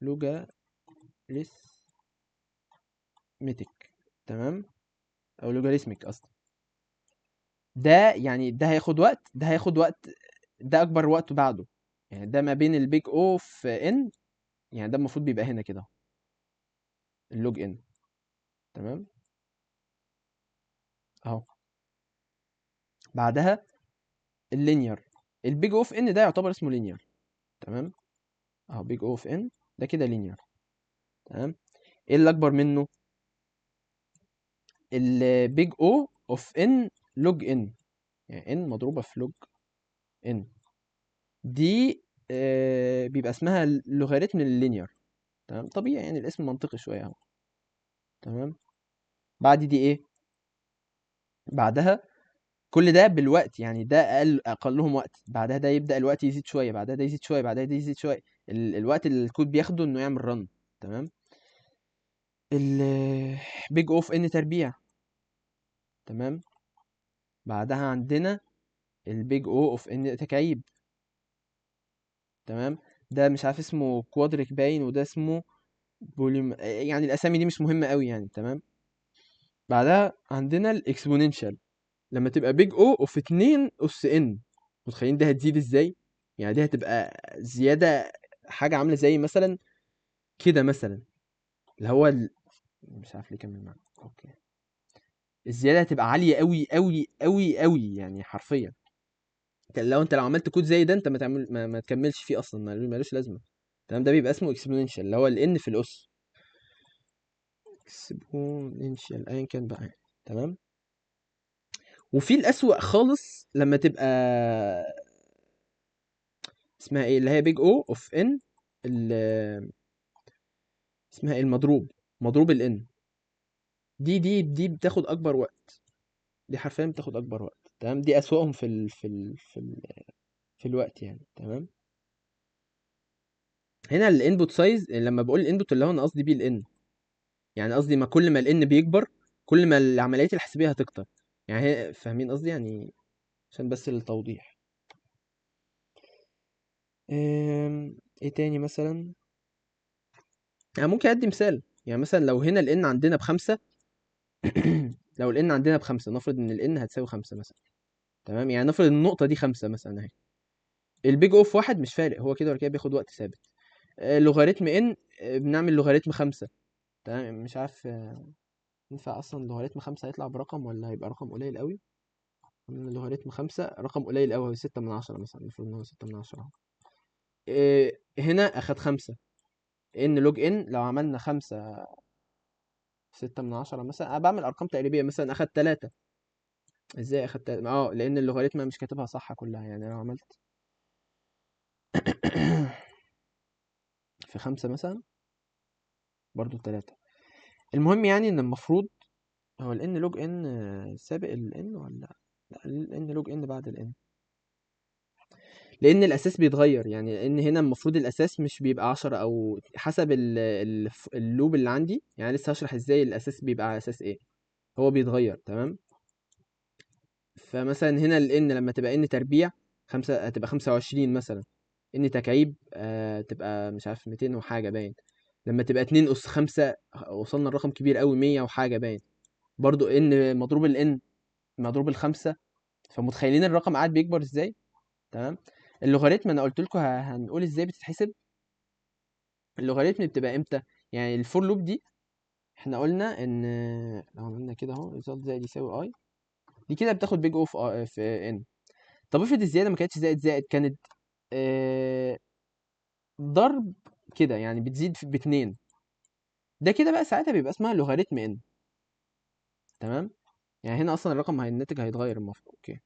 لوجاريثمتيك. تمام. او لوجاريثميك اصلا. ده يعني ده هياخد وقت، ده هياخد وقت، ده اكبر وقت بعده. يعني ده ما بين البيج او في ان، يعني ده المفروض بيبقى هنا كده اللوج ان. تمام. اهو. بعدها اللينير. البيج اوف ان ده يعتبر اسمه لينير. تمام. اهو بيج اوف ان ده كده لينير. تمام. ايه اللي اكبر منه؟ البيج او اوف ان لوج ان. يعني ان مضروبه في لوج ان. دي بيبقى اسمها لوغاريتم اللينير. تمام. طبيعي يعني الاسم منطقي شويه اهو. تمام. بعد دي ايه؟ بعدها كل ده بالوقت، يعني ده اقلهم وقت، بعدها ده يبدا الوقت يزيد شويه، بعدها ده يزيد شويه، بعدها ده يزيد شويه. الوقت اللي الكود بياخده انه يعمل رن. تمام. البيج اوف ان تربيع. تمام. بعدها عندنا البيج او اوف ان تكعيب. تمام. ده مش عارف اسمه كوادريك باين، وده اسمه يعني الاسامي دي مش مهمه قوي يعني. تمام. بعدها عندنا الاكسبوننشال، لما تبقى بيج او اوف 2 اس ان. متخيلين ده هتزيد ازاي؟ يعني دي هتبقى زياده، حاجه عامله زي مثلا كده مثلا، اللي هو مش عارف ليه كمل معاك. اوكي. الزياده هتبقى عاليه قوي قوي قوي قوي، يعني حرفيا لو انت عملت كود زي ده انت ما تعمل ما تكملش فيه اصلا، ملوش لازمه. تمام. ده بيبقى اسمه اكسبوننشال اللي هو الان في الاس. اكسبوننشال ايا كان بقى يعني. تمام. وفي الاسوأ خالص لما تبقى اسمها ايه، اللي هي بيج او اوف ان، اسمها ايه، مضروب الان. دي بتاخد اكبر وقت. دي حرفيا بتاخد اكبر وقت. تمام. دي اسوأهم في الوقت يعني. تمام. هنا الانبوت سايز، لما بقول الانبوت اللي هو انا قصدي بيه الان، يعني قصدي ما كل ما الان بيكبر كل ما العمليات الحسابيه هتكتر. يعني فاهمين قصدي يعني؟ عشان بس للتوضيح. ايه تاني مثلا؟ يعني ممكن ادي مثال. يعني مثلا لو هنا الان عندنا بخمسة لو ال n عندنا ب5 نفرض ان ال n هتساوي 5 مثلا، تمام، يعني نفرض النقطة دي 5 مثلا اهي. البيج اوف 1 مش فارق، هو كده ولا كده بياخد وقت ثابت. لوغاريتم n بنعمل لوغاريتم 5، تمام. مش عارف ينفع اصلا لوغاريتم 5 هيطلع برقم ولا هيبقى رقم قليل قوي. لوغاريتم 5 رقم قليل قوي، هو 6/10 مثلا، المفروض ان هو 6/10 اهو. هنا اخد 5، ان لوج ان لو عملنا 5 6/10 مثلا، انا بعمل ارقام تقريبيه، مثلا اخد 3. ازاي اخد 3؟ لان اللوغاريتم مش كاتبها صح كلها، يعني لو عملت في 5 مثلا برضو 3. المهم يعني ان المفروض هو ال n log n سابق ال n ولا لا؟ ال n log n بعد ال n، لان الاساس بيتغير. يعني ان هنا المفروض الاساس مش بيبقى 10 او حسب اللوب اللي عندي. يعني لسه هشرح ازاي الاساس بيبقى على اساس ايه، هو بيتغير، تمام. فمثلا هنا ال n لما تبقى n تربيع 5 هتبقى 25 مثلا، n تكعيب تبقى مش عارف 200 وحاجه باين. لما تبقى 2 اس 5 وصلنا لرقم كبير قوي 100 وحاجه باين. برضو ان مضروب ال n مضروب الخمسة، فمتخيلين الرقم قاعد بيكبر ازاي، تمام. اللوغاريتم انا قلت لكم هنقول ازاي بتتحسب. اللوغاريتم بتبقى امتى؟ يعني الفور لوب دي احنا قلنا ان لو عملنا كده اهو ريزلت زائد يساوي اي، دي كده بتاخد بيج اوف في ان. طب افرض الزياده ما كانتش زائد زائد، كانت آه، ضرب كده، يعني بتزيد باتنين، ده كده بقى ساعتها بيبقى اسمها لوغاريتم ان، تمام. يعني هنا اصلا الرقم الناتج هيتغير المفروض. اوكي.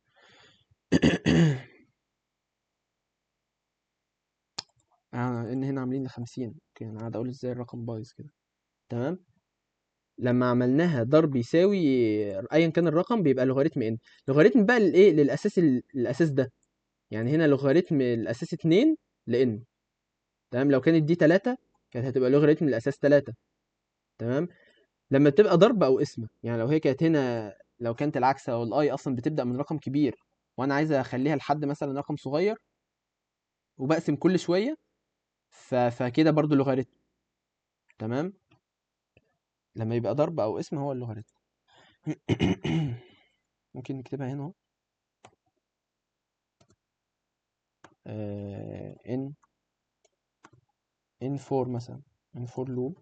ان هنا عاملين 50. اوكي، انا قاعد اقول ازاي الرقم بايظ كده، تمام. لما عملناها ضرب يساوي ايا كان الرقم بيبقى لوغاريتم ان. لوغاريتم بقى للايه؟ للاساس الاساس ده. يعني هنا لوغاريتم الاساس 2 لان، تمام. لو كانت دي 3 كانت هتبقى لوغاريتم الاساس 3، تمام. لما بتبقى ضرب او قسمه، يعني لو هي كانت هنا، لو كانت العكس او الاي اصلا بتبدا من رقم كبير وانا عايز اخليها لحد مثلا رقم صغير وبقسم كل شويه، فكده برضو لوغاريتم، تمام. لما يبقى ضرب او اسم هو اللوغاريتم. ممكن نكتبها هنا اهو. ان 4 مثلا، ان 4 لوب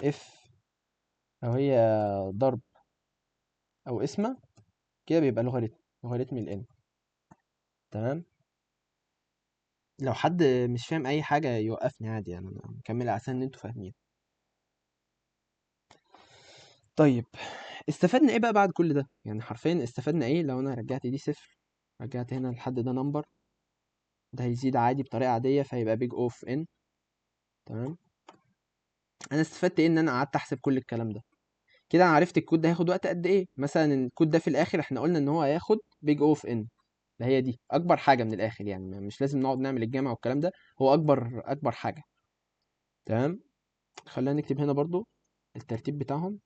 اف لو هي ضرب او اسمه كده بيبقى لوغاريتم الان، تمام. لو حد مش فاهم اي حاجه يوقفني عادي، يعني انا مكمل على اساس ان انتوا فاهمين. طيب استفدنا ايه بقى بعد كل ده؟ يعني حرفيا استفدنا ايه لو انا رجعت دي صفر، رجعت هنا لحد ده نمبر، ده هيزيد عادي بطريقه عاديه فيبقى بيج اوف ان، تمام. انا استفدت ايه؟ ان انا قعدت احسب كل الكلام ده. كده انا عرفت الكود ده هياخد وقت قد ايه. مثلا الكود ده في الاخر احنا قلنا ان هو هياخد بيج اوف ان، اللي هي دي اكبر حاجه من الاخر، يعني مش لازم نقعد نعمل الجامع والكلام ده، هو اكبر حاجه، تمام. خلينا نكتب هنا برضو الترتيب بتاعهم.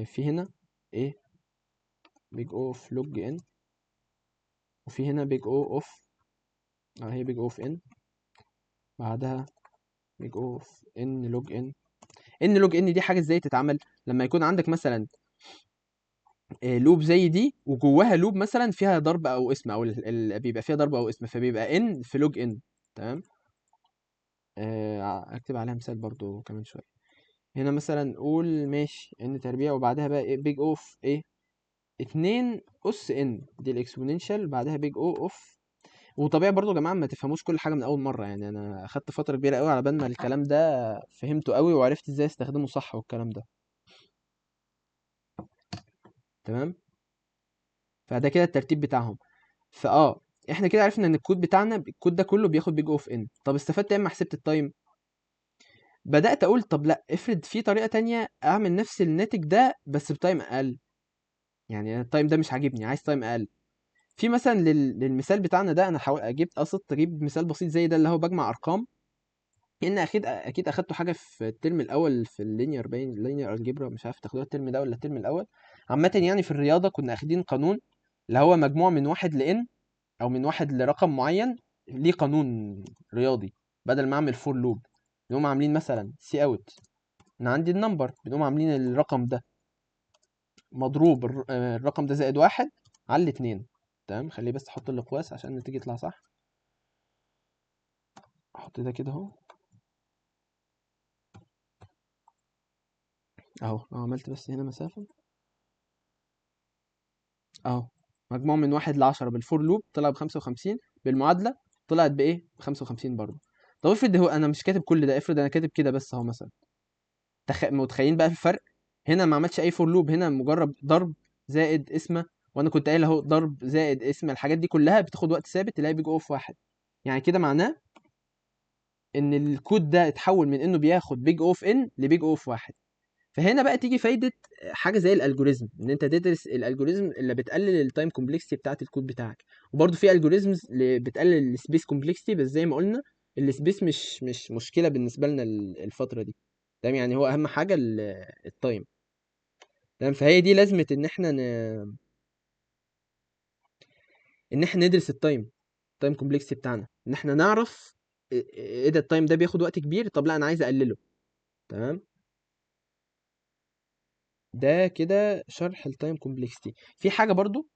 في هنا ايه؟ بيج اوف لوج ان، وفي هنا بيج او اوف، هي بيج اوف ان، بعدها بيج اوف ان لوج ان. ان لوج ان دي حاجه ازاي تتعمل؟ لما يكون عندك مثلا لوب زي دي وجواها لوب مثلا فيها ضرب او اسم، او بيبقى فيها ضرب او اسم، فبيبقى ان في لوج ان، تمام. اكتب عليها مثال برضو كمان شويه. هنا مثلا نقول ماشي ان تربيع، وبعدها بقى ايه؟ بيج اوف ايه؟ 2 اس ان، دي الاكسبوننشال، بعدها بيج او اوف. وطبيعي برضو يا جماعه ما تفهموش كل حاجه من اول مره، يعني انا اخدت فتره كبيره قوي على بال ما الكلام ده فهمته قوي وعرفت ازاي استخدمه صح والكلام ده، تمام. فده كده الترتيب بتاعهم. احنا كده عرفنا ان الكود بتاعنا، الكود ده كله بياخد بيج اوف ان. طب استفدت ايه اما حسبت التايم؟ بدات اقول طب لا، افرض في طريقه تانية اعمل نفس الناتج ده بس بتايم اقل. يعني التايم ده مش عاجبني، عايز تايم اقل. في مثلا للمثال بتاعنا ده انا جبت قصدت اجيب مثال بسيط زي ده اللي هو بجمع ارقام. ان اكيد اخدتوا حاجه في الترم الاول في اللينير، باين اللينير الجبرا، مش عارف تاخدوها الترم ده ولا الترم الاول. عامه يعني في الرياضه كنا اخدين قانون اللي هو مجموع من واحد لان، او من واحد لرقم معين، ليه قانون رياضي. بدل ما اعمل فور لوب، نقوم عاملين مثلا سي اوت، انا عندي النمبر، بنقوم عاملين الرقم ده مضروب الرقم ده زائد 1 على الاتنين. تمام، خليه بس احط الاقواس عشان النتيجة تطلع صح. احط ده كده اهو، اهو لو عملت بس هنا مسافة اهو، مجموع من 1 ل10 بالفور لوب طلع ب55، بالمعادلة طلعت بايه؟ ب55 برضه. طب افرض هو انا مش كاتب كل ده، افرض انا كاتب كده بس اهو مثلا، متخيلين بقى في الفرق؟ هنا ما عملتش اي فور لوب، هنا مجرد ضرب زائد اسمه، وانا كنت قايل اهو ضرب زائد اسم، الحاجات دي كلها بتاخد وقت ثابت، تلاقي بيج اوف واحد. يعني كده معناه ان الكود ده اتحول من انه بياخد بيج اوف ان لبيج اوف واحد. فهنا بقى تيجي فايده حاجه زي الالجوريزم، ان انت تدرس الالجوريزم اللي بتقلل التايم كومبلكسيتي بتاعه الكود بتاعك. وبرده في الجوريزمز اللي بتقلل السبيس كومبلكسيتي، بس زي ما قلنا السبيس مش مشكله بالنسبه لنا الفتره دي. تمام، يعني هو اهم حاجه التايم. تمام، فهي دي لازمه ان احنا ندرس التايم كومبلكسيتي بتاعنا، ان احنا نعرف ايه ده التايم ده بياخد وقت كبير، طب لا انا عايز اقلله. تمام، ده كده شرح التايم كومبلكسيتي. في حاجه برضو،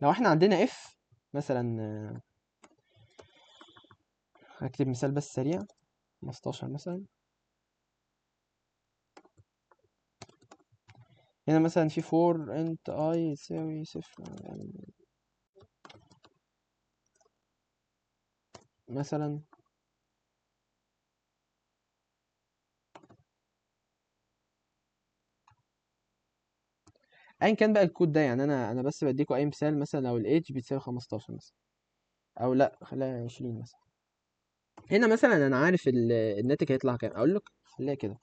لو احنا عندنا اف مثلا، هكتب مثال بس سريع، 15 مثلا. هنا مثلا في فور انت اي يساوي صفر مثلا، ايا كان بقى الكود ده. يعني انا بس بديكوا اي مثال، مثلا لو الايدج بتساوي 15 مثلا، او لا خليها 20 مثلا. هنا مثلا انا عارف الناتج هيطلع كام، اقول لك خليها كده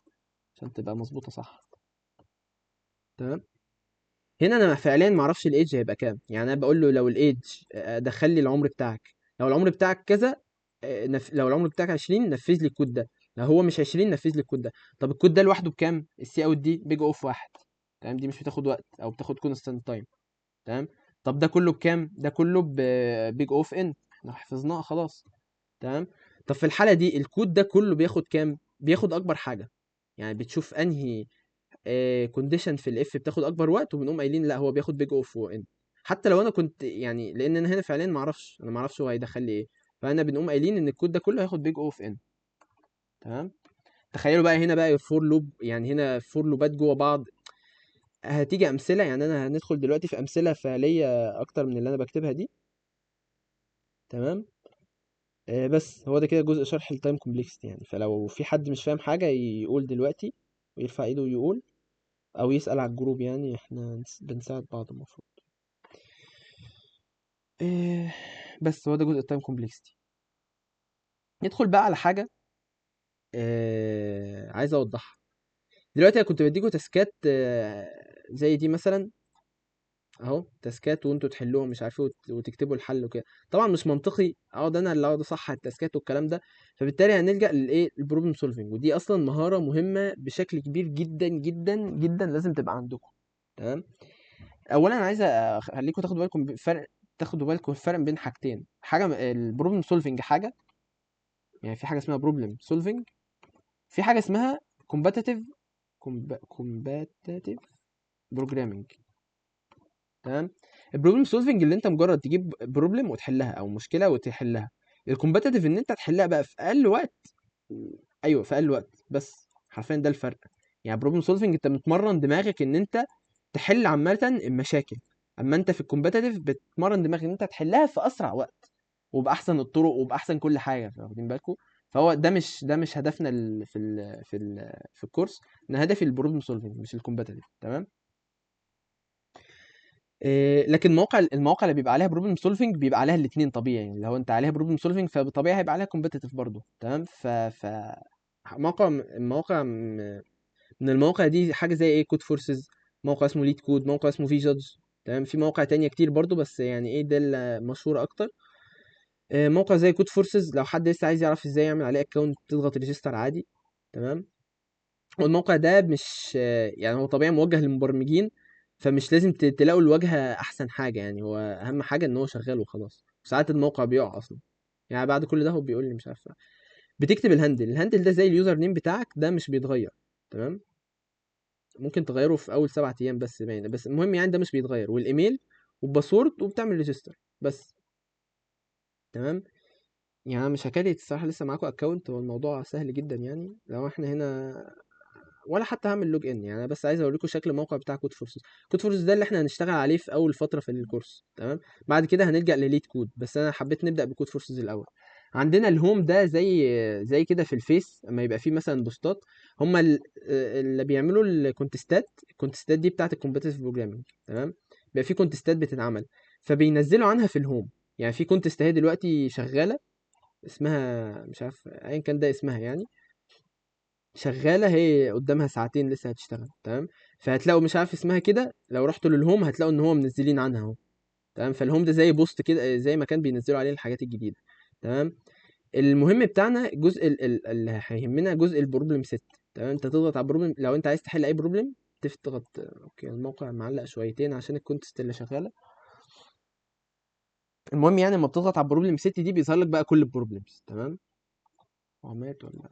عشان تبقى مظبوطه صح. تمام، هنا انا فعليا ما اعرفش الايدج هيبقى كام. يعني انا بقول له لو الايدج دخل لي العمر بتاعك، لو العمر بتاعك كذا، لو العمر بتاعك 20 نفذ لي الكود ده، لو هو مش 20 نفذ لي الكود ده. طب الكود ده لوحده بكام؟ السي اوت دي بيج اوف واحد. تمام، دي مش بتاخد وقت او بتاخد كونستانت تايم. تمام، طب ده كله بكام؟ ده كله ببيج اوف ان، احنا حفظناها خلاص. تمام، طب في الحالة دي الكود ده كله بياخد كام؟ بياخد اكبر حاجة. يعني بتشوف انهي كونديشن في الاف بتاخد اكبر وقت، وبنقوم قايلين لا هو بياخد بيج اوف ان. حتى لو انا كنت يعني، لان انا هنا فعليا ما اعرفش، انا ما اعرفش هو هيدخل لي ايه، فانا بنقوم قايلين ان الكود ده كله هياخد بيج اوف ان. تمام، تخيلوا بقى هنا بقى فور لوب، يعني هنا فور لوبات جوه بعض. هتيجي امثله، يعني انا هندخل دلوقتي في امثله فعليه اكتر من اللي انا بكتبها دي. تمام، بس هو ده كده جزء شرح التايم كومبلكسيتي. يعني فلو في حد مش فاهم حاجه يقول دلوقتي، ويرفع ايده ويقول، او يسأل على الجروب، يعني احنا بنساعد بعض المفروض. إيه، بس هو ده جزء التايم كومبلكسيتي. ندخل بقى على حاجه عايز اوضحها. دلوقتي انا كنت بديكوا تاسكات زي دي مثلا اهو، تاسكات وانتوا تحلوها مش عارف ايه، وتكتبوا الحل وكده. طبعا مش منطقي اقعد انا اللي اقعد اصحح التاسكات والكلام ده، فبالتالي هنلجأ للايه، البروبلم سولفنج. ودي اصلا مهاره مهمه بشكل كبير جدا جدا جدا، لازم تبقى عندكم. تمام، اولا انا عايز اخليكم تاخدوا بالكم بفرق، تاخدوا بالكم الفرق بين حاجتين. حاجه البروبلم سولفنج حاجه، يعني في حاجه اسمها بروبلم سولفنج، في حاجه اسمها كومباتيتيف كومباتيتيف بروجرامنج. تمام، البروبلم سولفنج اللي انت مجرد تجيب بروبلم وتحلها، او مشكله وتحلها. الكومباتيتيف ان انت تحلها بقى في اقل وقت. ايوه في اقل وقت، بس حرفيا ده الفرق. يعني بروبلم سولفنج انت بتمرن دماغك ان انت تحل عامه المشاكل، اما انت في الكومباتيتيف بتمرن دماغك ان انت تحلها في اسرع وقت، وباحسن الطرق وباحسن كل حاجه، واخدين بالكم؟ فهو ده مش هدفنا في الكورس. انا هدفي البروبلم سولفنج مش الكومباتيتيف. تمام، لكن المواقع اللي بيبقى عليها بروبلم سولفنج بيبقى عليها الاثنين طبيعي. يعني لو انت عليها بروبلم سولفنج فطبيعي هيبقى عليها كومبيتيتيف برضه. تمام، موقع من المواقع دي حاجه زي ايه، كود فورسز، موقع اسمه ليد كود، موقع اسمه في جادج. تمام، في مواقع تانية كتير برضه، بس يعني ايه ده المشهور اكتر. موقع زي كود فورسز لو حد لسه عايز يعرف ازاي يعمل عليه اكونت، تضغط ريجستر عادي. تمام، والموقع ده مش يعني هو طبيعي موجه للمبرمجين، فمش لازم تلاقوا الواجهة احسن حاجة. يعني هو اهم حاجة ان هو شغال وخلاص. ساعات الموقع بيقع اصلا، يعني بعد كل ده هو بيقول لي مش عارف، بتكتب الهاندل ده زي اليوزر نيم بتاعك، ده مش بيتغير. تمام، ممكن تغيره في اول 7 ايام بس باين، بس المهم يعني ده مش بيتغير، والايميل والباسورد وبتعمل ريجستر بس. تمام. يعني أنا مش هكريت الصراحه لسه معاكم اكونت، هو الموضوع سهل جدا يعني. لو احنا هنا ولا حتى هعمل لوج ان، يعني انا بس عايز اوريكم شكل الموقع بتاع كود فورسز. كود فورسز ده اللي احنا هنشتغل عليه في اول فتره في الكورس. تمام. بعد كده هنلجأ لليد كود، بس انا حبيت نبدأ بكود فورسز الاول. عندنا الهوم ده زي كده في الفيس اما يبقى فيه مثلا بوستات، هم اللي بيعملوا الكونتستات دي بتاعه الكومبيتيتيف بروجرامينج. تمام. بيبقى في كونتستات بتتعمل، فبينزلوا عنها في الهوم. يعني في كونتست اهي دلوقتي شغاله، اسمها مش عارف ايا كان ده اسمها يعني، شغالة هي قدامها ساعتين لسه هتشتغل. تمام. فهتلاقوا مش عارف اسمها كده، لو رحتوا للهوم هتلاقوا ان هو منزلين عنها اهو. تمام. فالهوم ده زي بوست كده، زي ما كان بينزلوا عليه الحاجات الجديدة. تمام. المهم بتاعنا الجزء اللي هيهمنا جزء البروبلم سيت. تمام. انت تضغط على البروبلم لو انت عايز تحل اي بروبلم، تضغط اوكي. الموقع معلق شويتين عشان الكونتست اللي شغالة. المهم يعني لما بتضغط على البروبلم سيت دي بيظهر لك بقى كل البروبلمز. تمام. هو مات ولا؟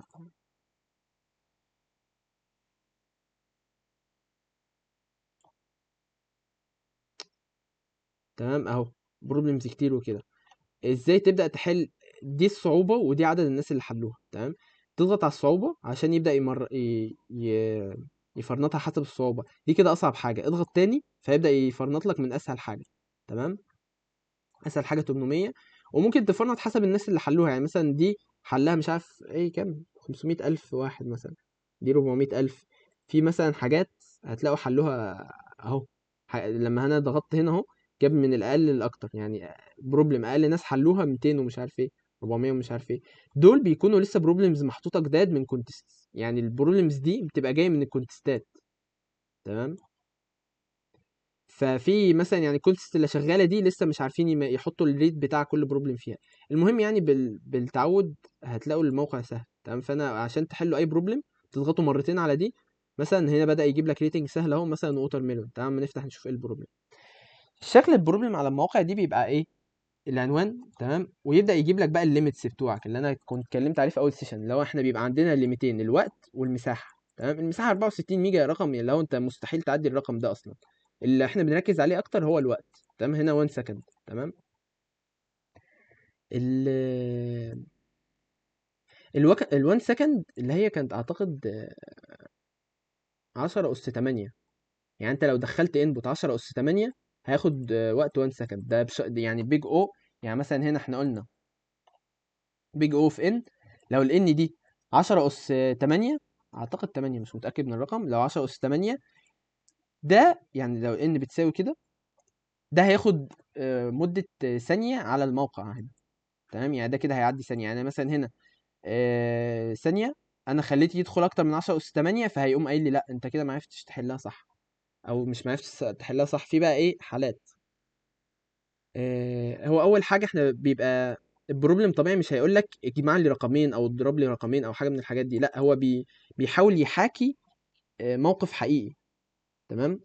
تمام اهو. بروبلمز كتير وكده. ازاي تبدأ تحل؟ دي الصعوبة ودي عدد الناس اللي حلوها. تمام. تضغط على الصعوبة عشان يبدأ يفرنطها حسب الصعوبة. دي كده أصعب حاجة، اضغط تاني فيبدأ يفرنط لك من أسهل حاجة. تمام. أسهل حاجة 800، وممكن تفرنط حسب الناس اللي حلوها. يعني مثلا دي حلها مش عارف ايه كام، 500 ألف واحد مثلا، دي 400 ألف. في مثلا حاجات هتلاقوا حلوها اهو. لما انا ضغطت هنا اهو، جاب من الأقل للأكتر يعني. بروبلم أقل ناس حلوها 200 ومش عارف ايه، 400 ومش عارف ايه. دول بيكونوا لسه بروبلمز محطوطة جداد من كونتست، يعني البروبلمز دي بتبقى جاية من الكونتستات. تمام. ففي مثلا يعني الكونتست اللي شغاله دي لسه مش عارفين يحطوا الريت بتاع كل بروبلم فيها. المهم يعني بالتعود هتلاقوا الموقع سهل. تمام. فانا عشان تحلوا اي بروبلم تضغطوا مرتين على دي. مثلا هنا بدأ يجيب لك ريتنج سهل اهو، مثلا ووتر ميلون. تمام. نفتح نشوف ايه البروبلم. شكل البروبلم على المواقع دي بيبقى ايه؟ العنوان. تمام. ويبدأ يجيب لك بقى الليميتس بتوعك اللي انا كنت اتكلمت عليه في اول سيشن، لو احنا بيبقى عندنا ليميتين، الوقت والمساحه. تمام. المساحه 64 ميجا، رقم لو انت مستحيل تعدي الرقم ده اصلا. اللي احنا بنركز عليه اكتر هو الوقت. تمام. هنا 1 سكند. تمام. ال ال 1 سكند اللي هي كانت اعتقد 10 اس 8. يعني انت لو دخلت انبوت 10 اس 8 هياخد وقت 1 سكند. ده يعني بيج او. يعني مثلا هنا احنا قلنا بيج او في ان، لو الان دي 10 اس 8، اعتقد 8 مش متاكد من الرقم، لو 10 اس 8 ده يعني لو ان بتساوي كده، ده هياخد مده ثانيه على الموقع هنا. تمام. يعني ده كده هيعدي ثانيه. يعني مثلا هنا ثانيه، انا خليته يدخل اكتر من 10 اس 8 فهيقوم قايل لي لا انت كده ما عرفتش تحلها صح، او مش ما عرفتش تحلها صح. في بقى ايه حالات. هو اول حاجه احنا بيبقى البروبلم طبيعي مش هيقول لك اجمع لي رقمين او اضرب لي رقمين او حاجه من الحاجات دي، لا هو بيحاول يحاكي موقف حقيقي. تمام.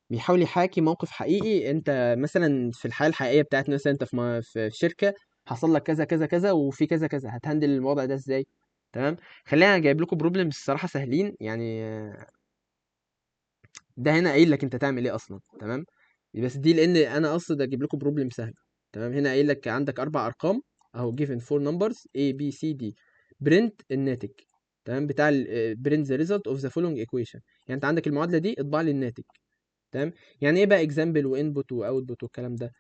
بيحاول يحاكي موقف حقيقي. انت مثلا في الحياه الحقيقيه بتاعتنا، مثلا انت في شركه، حصل لك كذا كذا كذا وفي كذا كذا، هتهندل الموضوع ده ازاي؟ تمام. خلينا جايب لكم بروبلمز الصراحه سهلين يعني. ده هنا قايل لك انت تعمل ايه اصلا. تمام. بس دي لان انا قصد اجيب لكم بروبلم سهل. تمام. هنا قايل لك عندك 4 ارقام اهو، given 4 numbers A B C D، print الناتج. تمام. بتاع print the result of the following equation. يعني انت عندك المعادله دي، اطبع لي الناتج. تمام. يعني ايه بقى example وانبوت واوتبوت والكلام ده؟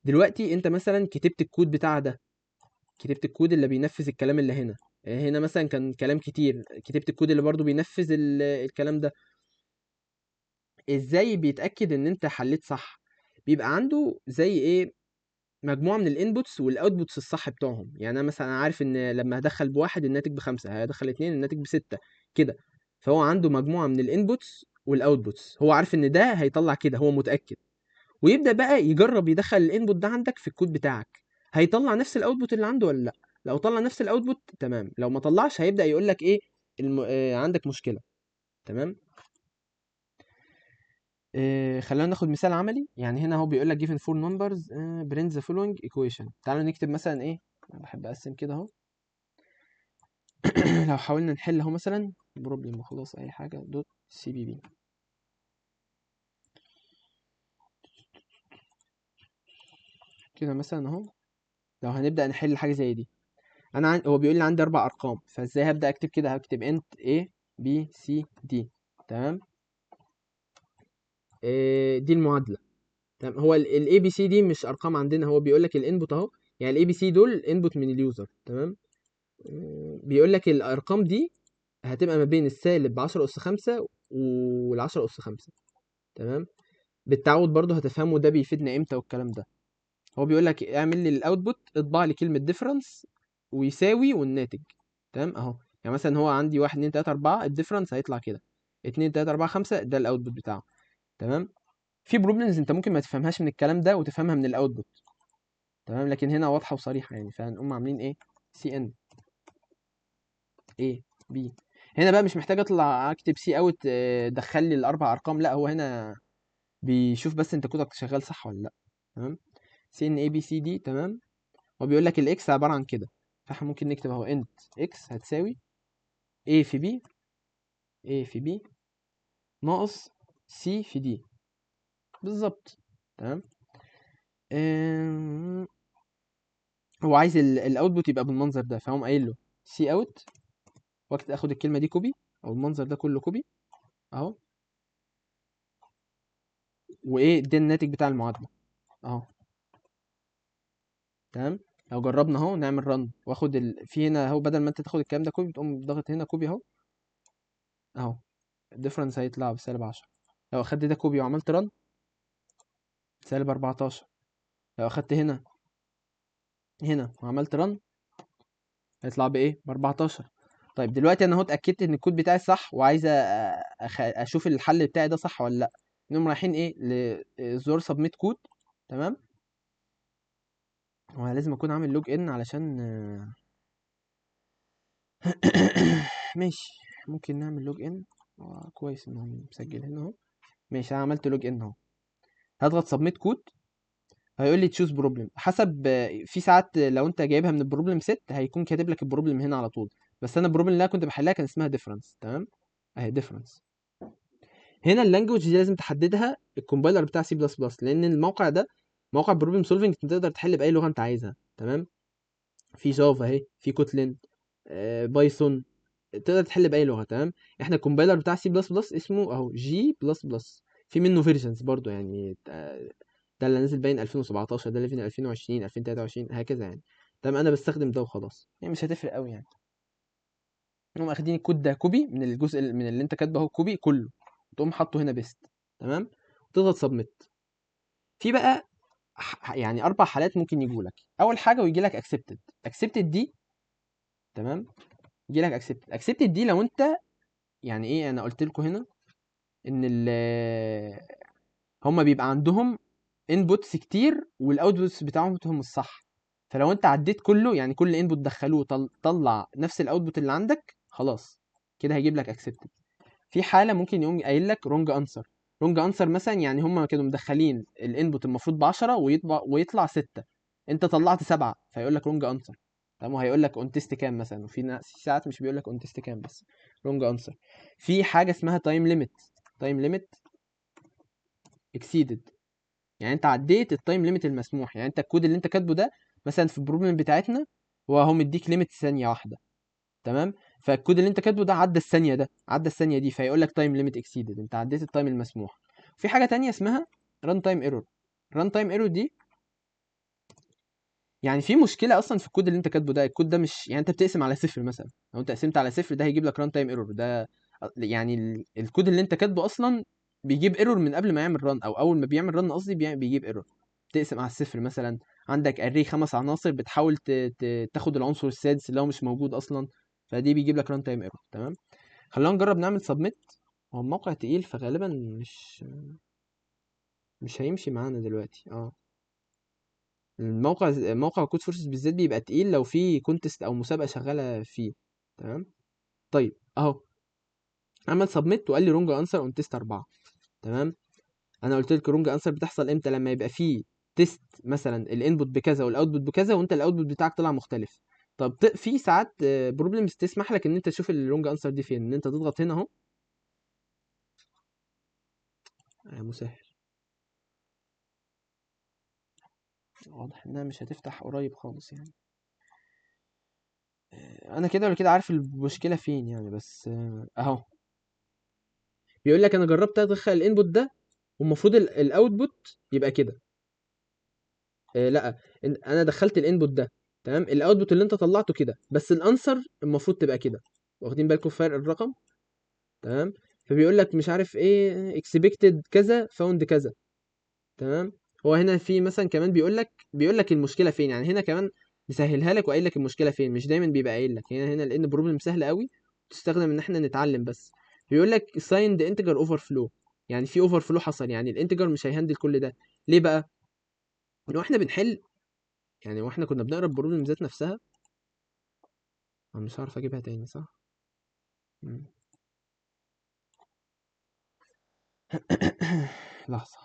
دلوقتي انت مثلا كتبت الكود بتاع ده، كتبت الكود اللي بينفذ الكلام اللي هنا. هنا مثلا كان كلام كتير، كتبت الكود اللي برضو بينفذ الكلام ده. ازاي بيتأكد ان انت حليت صح؟ بيبقى عنده زي ايه، مجموعة من الانبوتس والاوتبوتس الصح بتوعهم. يعني انا مثلا عارف ان لما هدخل بواحد الناتج ب5، هدخل اتنين الناتج ب6 كده. فهو عنده مجموعة من الانبوتس والاوتبوتس، هو عارف ان ده هيطلع كده، هو متأكد. ويبدأ بقى يجرب يدخل الانبوت ده عندك في الكود بتاعك، هيطلع نفس الاوتبوت اللي عنده ولا لا. لو طلع نفس الاوتبوت تمام، لو ما طلعش هيبدأ يقول لك ايه عندك مشكلة. تمام. خلينا ناخد مثال عملي. يعني هنا هو بيقول لك given four numbers print the following equation. تعالوا نكتب مثلا ايه، انا بحب اقسم كده اهو. لو حاولنا نحل اهو مثلا بروبلم وخلاص، اي حاجه دوت سي بي بي كده مثلا اهو. لو هنبدا نحل حاجه زي دي، هو بيقول لي عندي 4 ارقام، فازاي هبدا اكتب كده؟ هكتب انت A B C D. تمام. دي المعادله. تمام. هو الاي بي سي دي مش ارقام عندنا، هو بيقول لك الانبوت اهو، يعني الاي بي سي دول انبوت من اليوزر. تمام. بيقول لك الارقام دي هتبقى ما بين السالب 10 اس 5 وال 10 اس 5. تمام. بالتعود برضو هتفهموا ده بيفيدنا امتى والكلام ده. هو بيقول لك اعمل لي الاوتبوت، اطبع لي كلمه ديفرنس ويساوي والناتج. تمام اهو. يعني مثلا هو عندي 1 2 3 4، الديفرنس هيطلع كده 2 3 4 5، ده الاوتبوت بتاعه. تمام. في بروبلمز انت ممكن ما تفهمهاش من الكلام ده وتفهمها من الاوتبوت. تمام. لكن هنا واضحه وصريحه يعني، فهنقوم عاملين ايه؟ سي ان اي بي. هنا بقى مش محتاج اطلع اكتب سي اوت دخل لي ال4 ارقام، لا هو هنا بيشوف بس انت كودك شغال صح ولا لا. تمام. سي ان اي بي سي دي. تمام. هو بيقول لك الاكس عباره عن كده، فاحنا ممكن نكتب اهو انت اكس هتساوي a في b، a في b ناقص c في d بالظبط. تمام. آم، هو عايز الاوتبوت يبقى بالمنظر ده، فهم قايل له سي اوت، وقت اخد الكلمه دي كوبي او المنظر ده كله كوبي اهو، وايه ده الناتج بتاع المعادله اهو. تمام. لو جربنا اهو نعمل رن واخد في هنا اهو، بدل ما انت تاخد الكلام ده كوبي تقوم ضاغط هنا كوبي اهو اهو، الديفرنس هيطلع بسالب 10. لو اخدت ده كوبي وعملت رن سالب 14. لو اخدت هنا وعملت رن هيطلع بايه؟ ب 14. طيب دلوقتي انا اهو اتاكدت ان الكود بتاعي صح، وعايز اشوف الحل بتاعي ده صح ولا لا. نقوم رايحين ايه لزور سبميت كود. تمام. ولازم اكون عامل لوج ان علشان ماشي. ممكن نعمل لوج ان. كويس انه مسجل هنا اهو. ماشي انا عملت لوج ان اهو. هضغط سبميت كود، هيقول لي تشوز بروبلم حسب في ساعات لو انت جايبها من البروبلم سيت هيكون كاتب لك البروبلم هنا على طول. بس انا البروبلم اللي انا كنت بحلها كان اسمها ديفرنس. تمام. اهي ديفرنس. هنا اللانجوج دي لازم تحددها الكومبايلر بتاع سي بلس بلس، لان الموقع ده موقع بروبلم سولفنج، انت تقدر تحل باي لغه انت عايزها. تمام. في جافا اهي، في كوتلين، بايثون، تقدر تحل باي لغه. تمام. احنا الكومبايلر بتاع سي بلس بلس اسمه اهو جي بلس بلس، في منه فيرجنز برضو يعني ده اللي نازل باين 2017، ده اللي في 2020 2023 هكذا يعني. تمام. انا بستخدم ده وخلاص، يعني مش هتفرق قوي يعني. هم اخدين الكود ده كوبي من الجزء من اللي انت كاتبه اهو كوبي كله، تقوم حاطه هنا بيست. تمام. وتضغط سبميت. في بقى يعني 4 حالات ممكن يجوا لك. اول حاجه ويجي لك اكسبتد دي. تمام. يجي لك اكسبتد دي لو انت يعني ايه، انا قلت لكم هنا ان هم بيبقى عندهم انبوتس كتير والاوتبوتس بتاعهم الصح. فلو انت عديت كله، يعني كل انبوت دخلوه طلع نفس الاوتبوت اللي عندك، خلاص كده هيجيب لك اكسبتد. في حاله ممكن يقوم قايل لك رونج انسر. رونج انسر مثلا يعني هم كانوا مدخلين الانبوت المفروض ب 10 ويطلع 6، انت طلعت 7، فيقول لك رونج انسر. تمام. وهيقول لك اون تيست كام مثلا، وفي ساعات مش بيقول لك اون تيست كام بس رونج انسر. في حاجه اسمها تايم ليميت. تايم ليميت اكسيدد، يعني انت عديت التايم ليميت المسموح. يعني انت الكود اللي انت كاتبه ده مثلا في البروبلم بتاعتنا هو مديك ليميت ثانيه واحده. تمام. فالكود اللي انت كاتبه ده عدى الثانيه دي، فيقول لك تايم ليميت اكسيدد، انت عديت التايم المسموح. في حاجه تانية اسمها ران تايم ايرور. ران تايم ايرور دي يعني في مشكله اصلا في الكود اللي انت كاتبه ده. الكود ده مش يعني انت بتقسم على صفر مثلا، لو انت قسمت على صفر ده هيجيب لك ران تايم ايرور. ده يعني الكود اللي انت كاتبه اصلا بيجيب ايرور من قبل ما يعمل ران، او اول ما بيعمل ران قصدي بيجيب ايرور. تقسم على الصفر مثلا، عندك اري 5 عناصر بتحاول تاخد العنصر السادس اللي هو مش موجود اصلا، فدي بيجيب لك ران تايم ايرور. تمام. خلينا نجرب نعمل سبميت. هو الموقع تقيل فغالبا مش هيمشي معانا دلوقتي. موقع كود فورسز بالذات بيبقى تقيل لو في كونتست او مسابقه شغاله فيه. تمام. طيب اهو عمل سبميت وقال لي رونج انسر اون تيست 4. تمام. انا قلت لك رونج انسر بتحصل امتى؟ لما يبقى فيه تيست مثلا الانبوت بكذا والاوتبوت بكذا، وانت الاوتبوت بتاعك طلع مختلف. طب في ساعات بروبلمز تسمح لك ان انت تشوف اللونج انسر دي فين، ان انت تضغط هنا اهو. مسهل. واضح انها مش هتفتح قريب خالص يعني. انا كده ولا كده عارف المشكله فين يعني، بس اهو بيقول لك انا جربت ادخل الانبوت ده، والمفروض الاوتبوت يبقى كده. لا، انا دخلت الانبوت ده تمام، الاوتبوت اللي انت طلعته كده، بس الانسر المفروض تبقى كده. واخدين بالكم فرق الرقم؟ تمام. فبيقول لك مش عارف ايه expected كذا found كذا. تمام. هو هنا في مثلا كمان بيقول لك المشكله فين، يعني هنا كمان مسهلها لك وقايل لك المشكله فين، مش دايما بيبقى قايل لك. هنا لان بروبلم سهله قوي، تستخدم ان احنا نتعلم بس. بيقول لك signed integer overflow، يعني في overflow حصل، يعني الانتجر مش هيهندل كل ده. ليه بقى؟ لو احنا بنحل، يعني واحنا كنا بنقرا البروبلم ذات نفسها، انا مش عارف اجيبها تاني صح. مم. لحظه.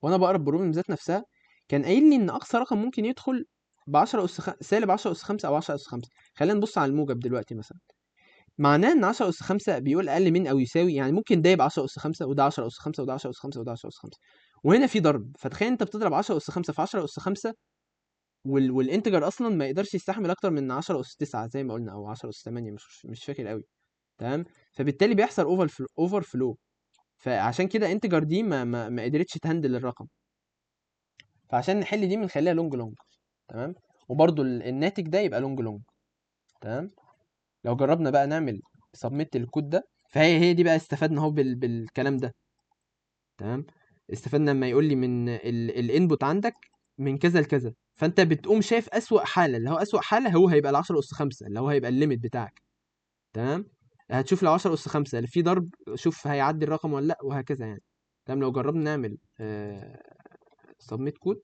وانا بقرا البروبلم ذات نفسها، كان قايل لي ان اقصى رقم ممكن يدخل ب 10 اس سالب 10 اس 5 او 10 اس 5. خلينا نبص على الموجب دلوقتي مثلا. معناه ان 10 اس 5 بيقول اقل من او يساوي، يعني ممكن ده يبقى 10 اس 5 وده 10 اس 5 وده 10 اس 5 وده 10 اس 5. وهنا في ضرب، فتخيل انت بتضرب 10 اس 5 في 10 اس 5، والانتجر اصلا ما يقدرش يستحمل اكتر من 10 اس 9 زي ما قلنا، او 10 اس 8، مش فاكر قوي. تمام. فبالتالي بيحصل اوفر فلو. فعشان كده انتجر دي ما قدرتش تهندل الرقم. فعشان نحل دي بنخليها لونج لونج. تمام. وبرده الناتج ده يبقى لونج لونج. تمام. لو جربنا بقى نعمل سبميت الكود ده، فهي دي بقى استفدنا اهو بالكلام ده. تمام. استفدنا لما يقول لي من الانبوت عندك من كذا لكذا، فانت بتقوم شايف اسوأ حاله، اللي هو اسوأ حاله هو هيبقى ال 10 اس 5 اللي هو هيبقى الليميت بتاعك. تمام. هتشوف لو 10 اس 5 اللي فيه ضرب، شوف هيعدي الرقم ولا لا، وهكذا يعني. تمام. لو جربنا نعمل سبميت كود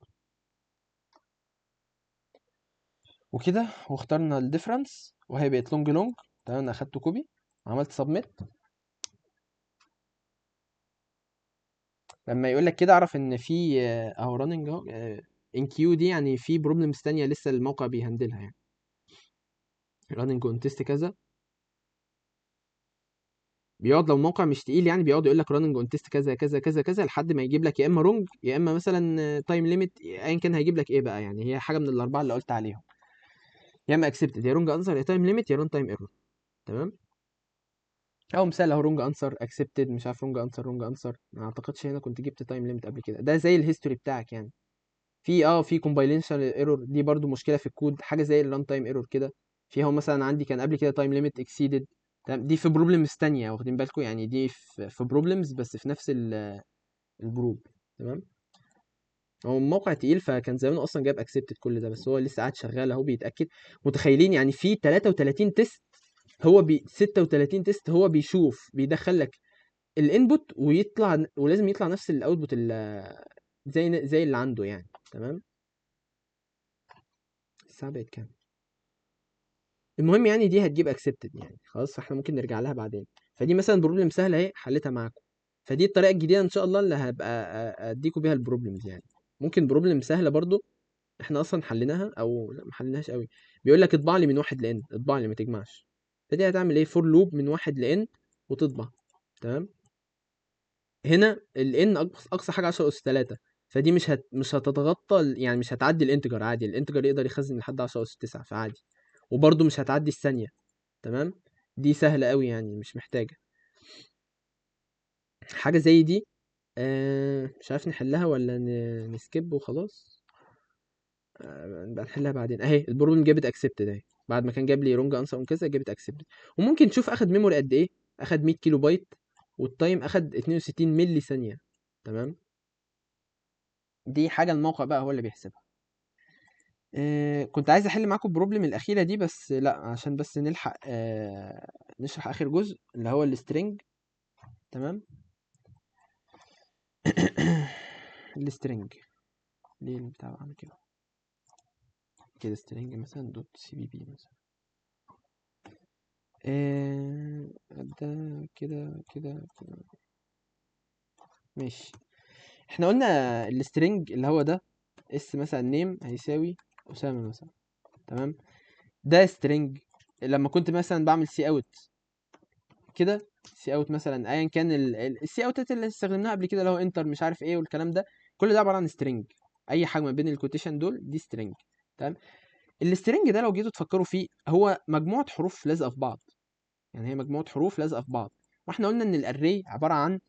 وكده، واخترنا الديفرنس، وهي بقت لونج لونج. تمام. انا اخدته كوبي، عملت سبميت. لما يقول لك كده اعرف ان في اهو راننج اهو ان كيو دي، يعني في بروبلمز تانية لسه الموقع بيهندلها يعني. راننج اون تيست كذا، بيقعد لو الموقع مش تقيل يعني بيقعد يقول لك راننج اون تيست كذا كذا كذا كذا، لحد ما يجيب لك يا اما رونج يا اما مثلا تايم ليميت، ايا كان هيجيب لك ايه بقى، يعني هي حاجه من الاربعه اللي قلت عليهم. يا اما اكسبتد يا رونج انسر يا تايم ليميت يا رون تايم ايرور. تمام. او مثال اهو رونج انسر اكسبتد، مش عارف رونج انسر رونج انسر، ما اعتقدش هنا كنت جبت تايم ليميت قبل كده. ده زي الهيستوري بتاعك يعني. في كومبايليشن ايرور دي برضو مشكله في الكود، حاجه زي الران تايم ايرور كده. فيها مثلا عندي كان قبل كده تايم ليميت اكسيدد. دي في بروبلمز تانية، واخدين بالكم يعني، دي في بروبلمز بس في نفس الجروب. تمام. هو الموقع تقيل، فكان زمانه اصلا جاب اكسبتد كل ده، بس هو لسه قاعد شغال اهو بيتاكد. متخيلين يعني في 33 تيست، 36 تيست هو بيشوف بيدخل لك الانبوت ويطلع، ولازم يطلع نفس الاوتبوت زي اللي عنده يعني. تمام. الساعه بقت كام؟ المهم يعني دي هتجيب اكسبتد يعني، خلاص، فاحنا ممكن نرجع لها بعدين. فدي مثلا بروبلم سهله اهي حلتها معاكم. فدي الطريقه الجديده ان شاء الله اللي هبقى اديكم بيها البروبلمز يعني. ممكن بروبلم سهله برضو احنا اصلا حليناها، او لا ما حليناهاش قوي. بيقول لك اطبع لي من 1 ل n، اطبع لي ما تجمعش. فدي هتعمل ايه؟ فور لوب من 1 ل n وتطبع. تمام. هنا ال n اقصى حاجه 10 اس 3، فدي مش هتتغطى يعني مش هتعدي الانتجر عادي، الانتجر يقدر يخزن لحد 10 اس 9 فعادي. وبرده مش هتعدي الثانيه. تمام. دي سهله قوي يعني مش محتاجه حاجه زي دي. مش عارف نحلها ولا نسكيب وخلاص. نبقى نحلها بعدين. اهي البروبلم جابت اكسبتد اهي، بعد ما كان جاب لي رونج انسر كذا جابت اكسبتد. وممكن تشوف اخد ميموري قد ايه. اخد 100 كيلو بايت، والتايم اخد 62 ملي ثانيه. تمام. دي حاجه الموقع بقى هو اللي بيحسبها. كنت عايز احل معاكم البروبلم الاخيره دي، بس لا، عشان بس نلحق نشرح اخر جزء اللي هو السترنج. تمام. السترنج، ليه البتاع عامل كده؟ كده سترنج مثلا دوت سي بي بي مثلا. ده كده كده كده. ماشي. احنا قلنا السترنج اللي هو ده اس مثلا نيم هيساوي اسامه مثلا، تمام. ده سترنج لما كنت مثلا بعمل سي اوت كده، سي اوت مثلا ايا كان السي اوتات اللي استخدمناها قبل كده اللي هو انتر مش عارف ايه والكلام ده، كل ده عباره عن سترنج. اي حاجه ما بين الكوتيشن دول دي سترنج، تمام. السترنج ده لو جيتوا تفكروا فيه هو مجموعه حروف لازقه في بعض، يعني هي مجموعه حروف لازقه في بعض. واحنا قلنا ان الاري عباره عن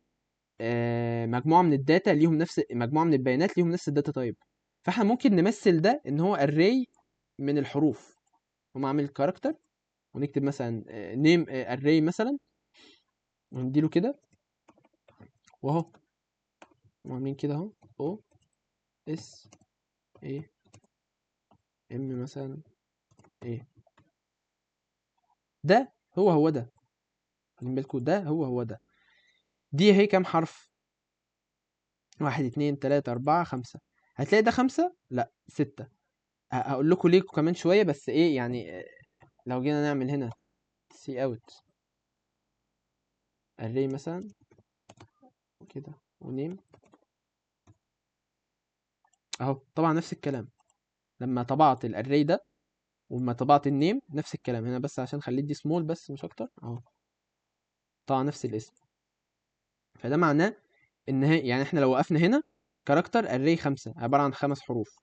مجموعه من الداتا ليهم نفس مجموعه من البيانات ليهم نفس الداتا تايب. فاحنا ممكن نمثل ده ان هو اري من الحروف، هم عامل كاركتر ونكتب مثلا نيم اري مثلا ونديله كده، واهو وعاملين كده اهو او اس اي ام مثلا ايه. ده هو ده، خلي بالكوا ده هو ده. دي هي كام حرف؟ 1 2 3 4 5. هتلاقي ده 5 لا 6. هقول لكم ليه كمان شوية، بس ايه يعني لو جينا نعمل هنا سي اوت array مثلا كده ونيم اهو، طبعا نفس الكلام. لما طبعت الاري ده وما طبعت النيم نفس الكلام هنا، بس عشان خليت دي سمول بس مش اكتر اهو، طبعا نفس الاسم. فده معناه ان هي يعني احنا لو وقفنا هنا كاركتر اري 5 عبارة عن 5 حروف.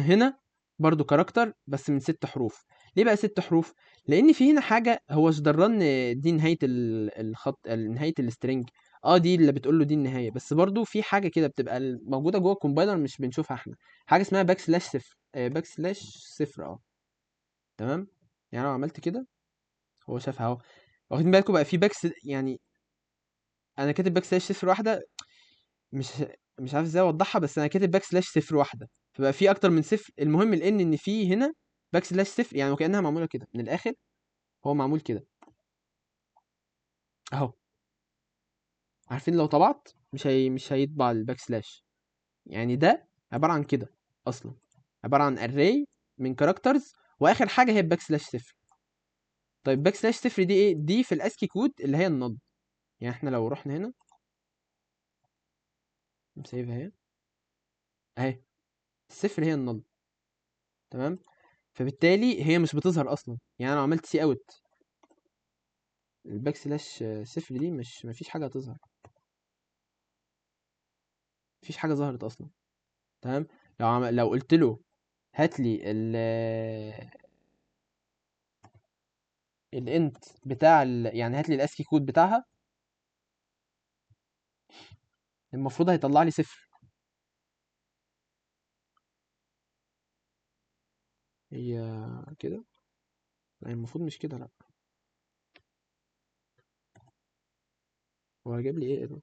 هنا برضو كاركتر بس من 6 حروف. ليه بقى 6 حروف؟ لان في هنا حاجة هو اشدران دي نهاية الخط، نهاية السترنج. اه دي اللي بتقول له دي النهاية، بس برضو في حاجة كده بتبقى موجودة جوه الكومبايلر مش بنشوفها احنا، حاجة اسمها باك سلاش صفر. باك سلاش صفر اه، تمام. يعني لو عملت كده هو شافها اهو. واخدين بالكم بقى في يعني انا كاتب باك سلاش صفر واحدة، مش مش عارف ازاي اوضحها، بس انا كاتب باك سلاش صفر واحده فبقى في اكتر من صفر. المهم ان في هنا باك سلاش صفر، يعني وكانها معموله كده من الاخر. هو معمول كده اهو. عارفين لو طبعت مش هيطبع الباك سلاش. يعني ده عباره عن كده اصلا، عباره عن array من كاركترز واخر حاجه هي الباك سلاش صفر. طيب باك سلاش صفر دي ايه؟ دي في الاسكي كود اللي هي النل. يعني احنا لو رحنا هنا نسيبها اهي، اهي الصفر هي النل، تمام. فبالتالي هي مش بتظهر اصلا. يعني انا لو عملت سي اوت الباك سلاش صفر دي مش مفيش حاجة هتظهر، مفيش حاجة ظهرت أصلا، تمام. لو قلت له هات لي الانت بتاع يعني هات لي الاسكي كود بتاعها، المفروض هيطلع لي صفر. هي كده؟ لا المفروض مش كده، لا. هو جايب لي ايه ده؟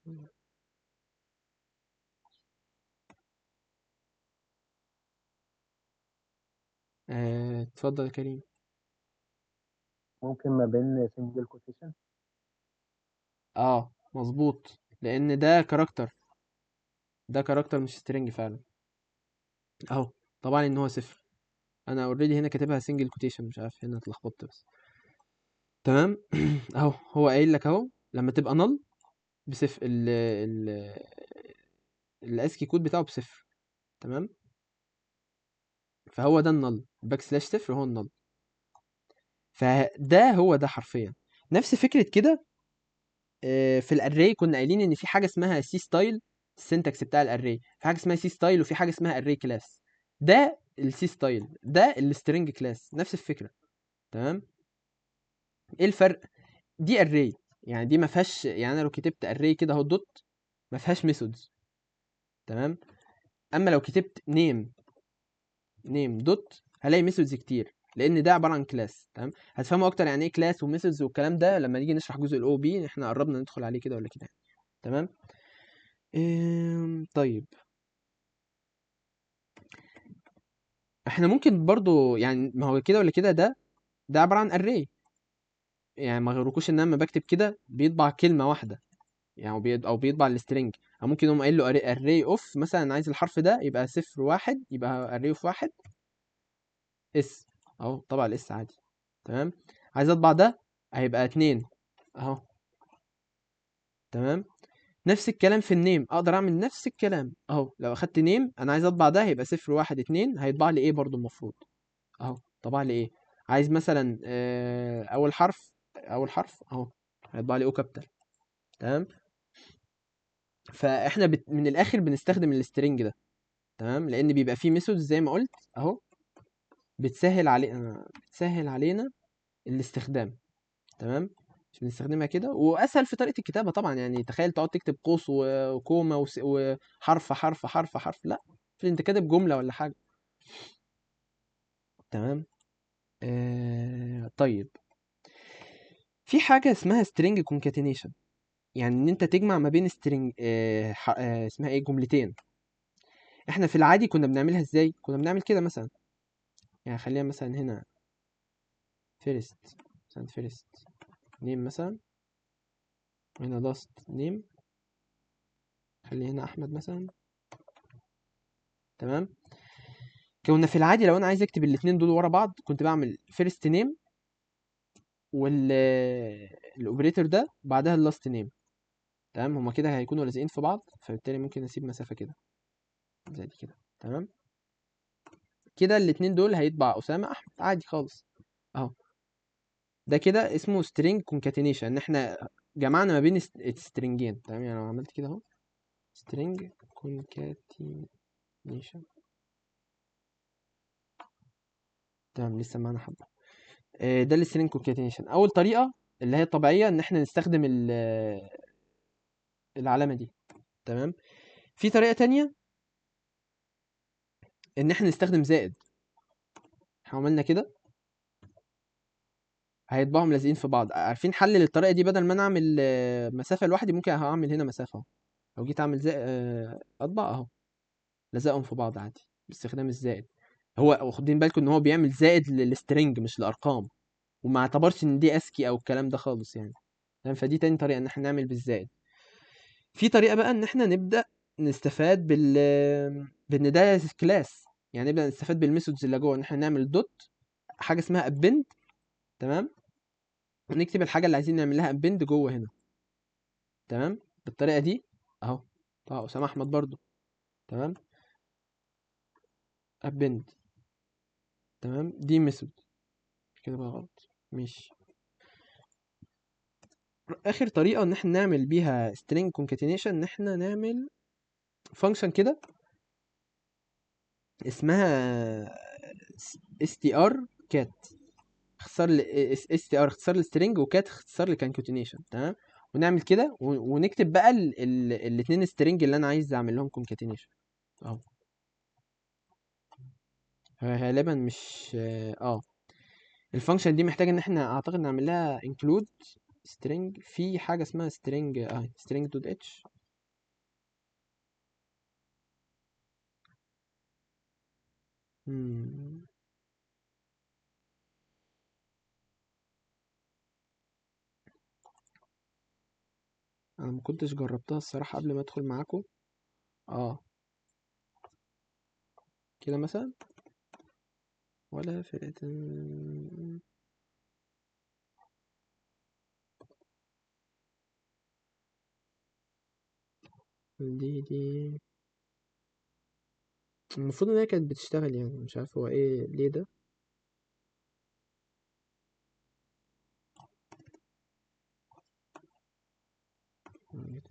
اتفضل يا كريم. ممكن ما بين سنجل كوتيشن. اه مظبوط، لان ده كاركتر، ده كاركتر مش سترينج فعلا اهو. طبعا ان هو صفر، انا اوريدي هنا كاتبها سنجل كوتيشن، مش عارف هنا اتلخبطت بس، تمام. اهو هو قايل لك اهو لما تبقى نل بصفر الاسكي كود بتاعه بصفر، تمام. فهو ده النل، باك سلاش صفر هو النل. فده هو ده حرفيا نفس فكره كده. في الاري كنا قايلين ان في حاجه اسمها سي ستايل، السنتكس بتاع الاري في حاجه اسمها سي ستايل وفي حاجه اسمها اري كلاس. ده السي ستايل، ده السترنج كلاس، نفس الفكره، تمام. ايه الفرق؟ دي اري، يعني دي ما فيهاش، يعني انا لو كتبت اري كده اهو دوت ما فيهاش ميثودز، تمام. اما لو كتبت نيم دوت هلاقي ميثودز كتير، لان ده عباره عن كلاس، تمام. هتفهموا اكتر يعني ايه كلاس وميثودز والكلام ده لما نيجي نشرح جزء الاو بي، احنا قربنا ندخل عليه كده ولا كده يعني. تمام. طيب احنا ممكن برضو يعني ما هو كده ولا كده ده عباره عن اري. يعني ما غيركوش ان انا لما بكتب كده بيطبع كلمه واحده، يعني او بيطبع السترنج. او ممكن يقوم قايل له اري اوف مثلا، أنا عايز الحرف ده يبقى صفر واحد، يبقى اري اوف واحد اس اهو، طبع الاس عادي، تمام. عايز اطبع ده هيبقى 2 اهو، تمام. نفس الكلام في النيم، اقدر اعمل نفس الكلام اهو. لو اخدت نيم انا عايز اطبع ده، هيبقى 0 1 2، هيطبع لي ايه برضو المفروض اهو. طبع لي ايه؟ عايز مثلا اول حرف اهو، هيطبع لي او كابيتال. تمام. فاحنا من الاخر بنستخدم السترنج ده، تمام، لان بيبقى فيه ميثودز زي ما قلت اهو، بتسهل علينا الاستخدام. تمام. مش بنستخدمها كده، واسهل في طريقه الكتابه طبعا. يعني تخيل تقعد تكتب قوس وكوما وحرف حرف حرف حرف، لا، في انت كاتب جمله ولا حاجه. تمام. طيب، في حاجه اسمها string concatenation، يعني ان انت تجمع ما بين string اسمها ايه، جملتين. احنا في العادي كنا بنعملها ازاي؟ كنا بنعمل كده مثلا، يعني خلينا مثلا هنا first name مثلا، وهنا last name، خلي هنا احمد مثلا. تمام. كنا في العادي لو انا عايز اكتب الاتنين دول ورا بعض كنت بعمل first name والاوبريتور ده بعدها اللاست نيم. تمام. هما كده هيكونوا لازقين في بعض، فبالتالي ممكن اسيب مسافه كده زي دي كده. تمام. كده الاتنين دول هيطبع اسامه احمد عادي خالص اهو. ده كده اسمه string concatenation، ان احنا جمعنا ما بين سترينجين. تمام. يعني لو عملت كده اهو string concatenation. تمام. لسه معانا حبه. ده السترينج concatenation. اول طريقه اللي هي الطبيعيه ان احنا نستخدم العلامه دي. تمام. في طريقه تانية ان احنا نستخدم زائد. احنا عملنا كده هيطبعهم لازقين في بعض. عارفين حل للطريقه دي؟ بدل ما انا اعمل مسافه لوحدي، ممكن هعمل هنا مسافه اهو. لو جيت اعمل زائد اطبع اهو، لزقهم في بعض عادي باستخدام الزائد. هو واخدين بالكم ان هو بيعمل زائد للسترنج مش لارقام، وما اعتبرش ان دي اسكي او الكلام ده خالص يعني. تمام. فدي تاني طريقه ان احنا نعمل بالزائد. في طريقه بقى ان احنا نبدا نستفاد بان ده كلاس، يعني نبدا نستفاد بالميثودز اللي جوه، ان احنا نعمل دوت حاجه اسمها ابند. تمام. ونكتب الحاجه اللي عايزين نعمل لها ابند جوه هنا. تمام. بالطريقه دي اهو. طه اسامه احمد برضو. تمام. ابند. تمام. دي ميثود كده بقى غلط. مش اخر طريقه ان احنا نعمل بيها string concatenation، ان احنا نعمل فانكشن كده اسمها str cat، اختصار str اختصار للسترنج، وكات اختصار للكونكاتينيشن. تمام. ونعمل كده ونكتب بقى الاثنين سترنج اللي انا عايز اعمل لهم concatenation اهو. غالبا مش الفانكشن دي محتاجه ان احنا اعتقد نعمل لها include string في حاجه اسمها string.h. مم. انا ما كنتش جربتها الصراحه قبل ما ادخل معاكم. اه كده مثلا، ولا فرقة. دي المفروض ان هي كانت بتشتغل، يعني مش عارف هو ايه ليه ده. بما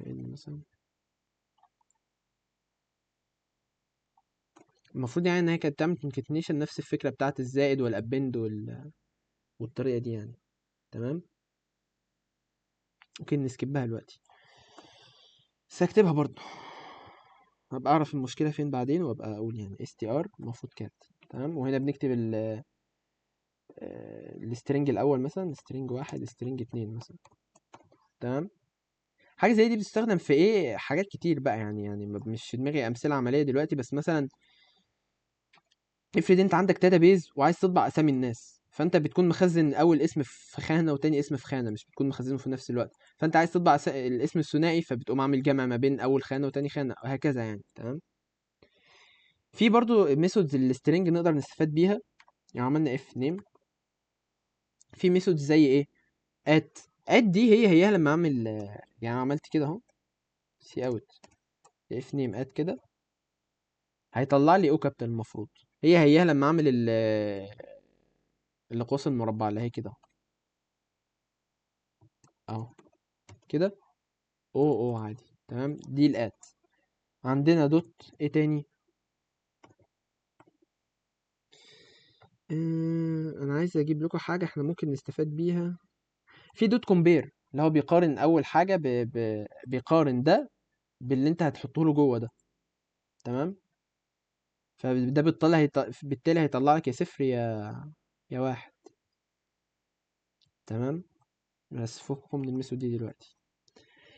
ان مثلا المفروض يعني ان هي كانت تعمل concatenation نفس الفكره بتاعت الزائد والابند والطريقه دي يعني. تمام. ممكن نسكبها دلوقتي، بس هكتبها برضو، هبقى اعرف المشكله فين بعدين وابقى اقول يعني str المفروض كات. تمام. وهنا بنكتب السترنج الاول مثلا string 1 string 2 مثلا. تمام. حاجه زي دي بتستخدم في ايه؟ حاجات كتير بقى يعني مش في دماغي امثله عمليه دلوقتي، بس مثلا افرض انت عندك بيز وعايز تطبع اسامي الناس، فانت بتكون مخزن اول اسم في خانه وتاني اسم في خانه، مش بتكون مخزنهم في نفس الوقت. فانت عايز تطبع الاسم الثنائي، فبتقوم عامل جمع ما بين اول خانه وتاني خانه وهكذا يعني. تمام. في برضو ميثودز السترنج نقدر نستفاد بيها. يعني عملنا اف نيم، في ميثودز زي ايه، ات دي هي لما اعمل يعني عملت كده اهو، سي اوت اف نيم اد كده، هيطلع لي او كابتن. المفروض هي لما اعمل الاقواس المربعه اللي هي كده اهو كده، او عادي تمام. دي الات. عندنا دوت ايه تاني؟ انا عايز اجيب لكم حاجه احنا ممكن نستفاد بيها. في دوت كومبير اللي هو بيقارن اول حاجه بيقارن ده باللي انت هتحطه له جوه ده، تمام. فده بالتالي هيطلع لك يا صفر يا واحد، تمام. بس فككم من الميثود دي دلوقتي.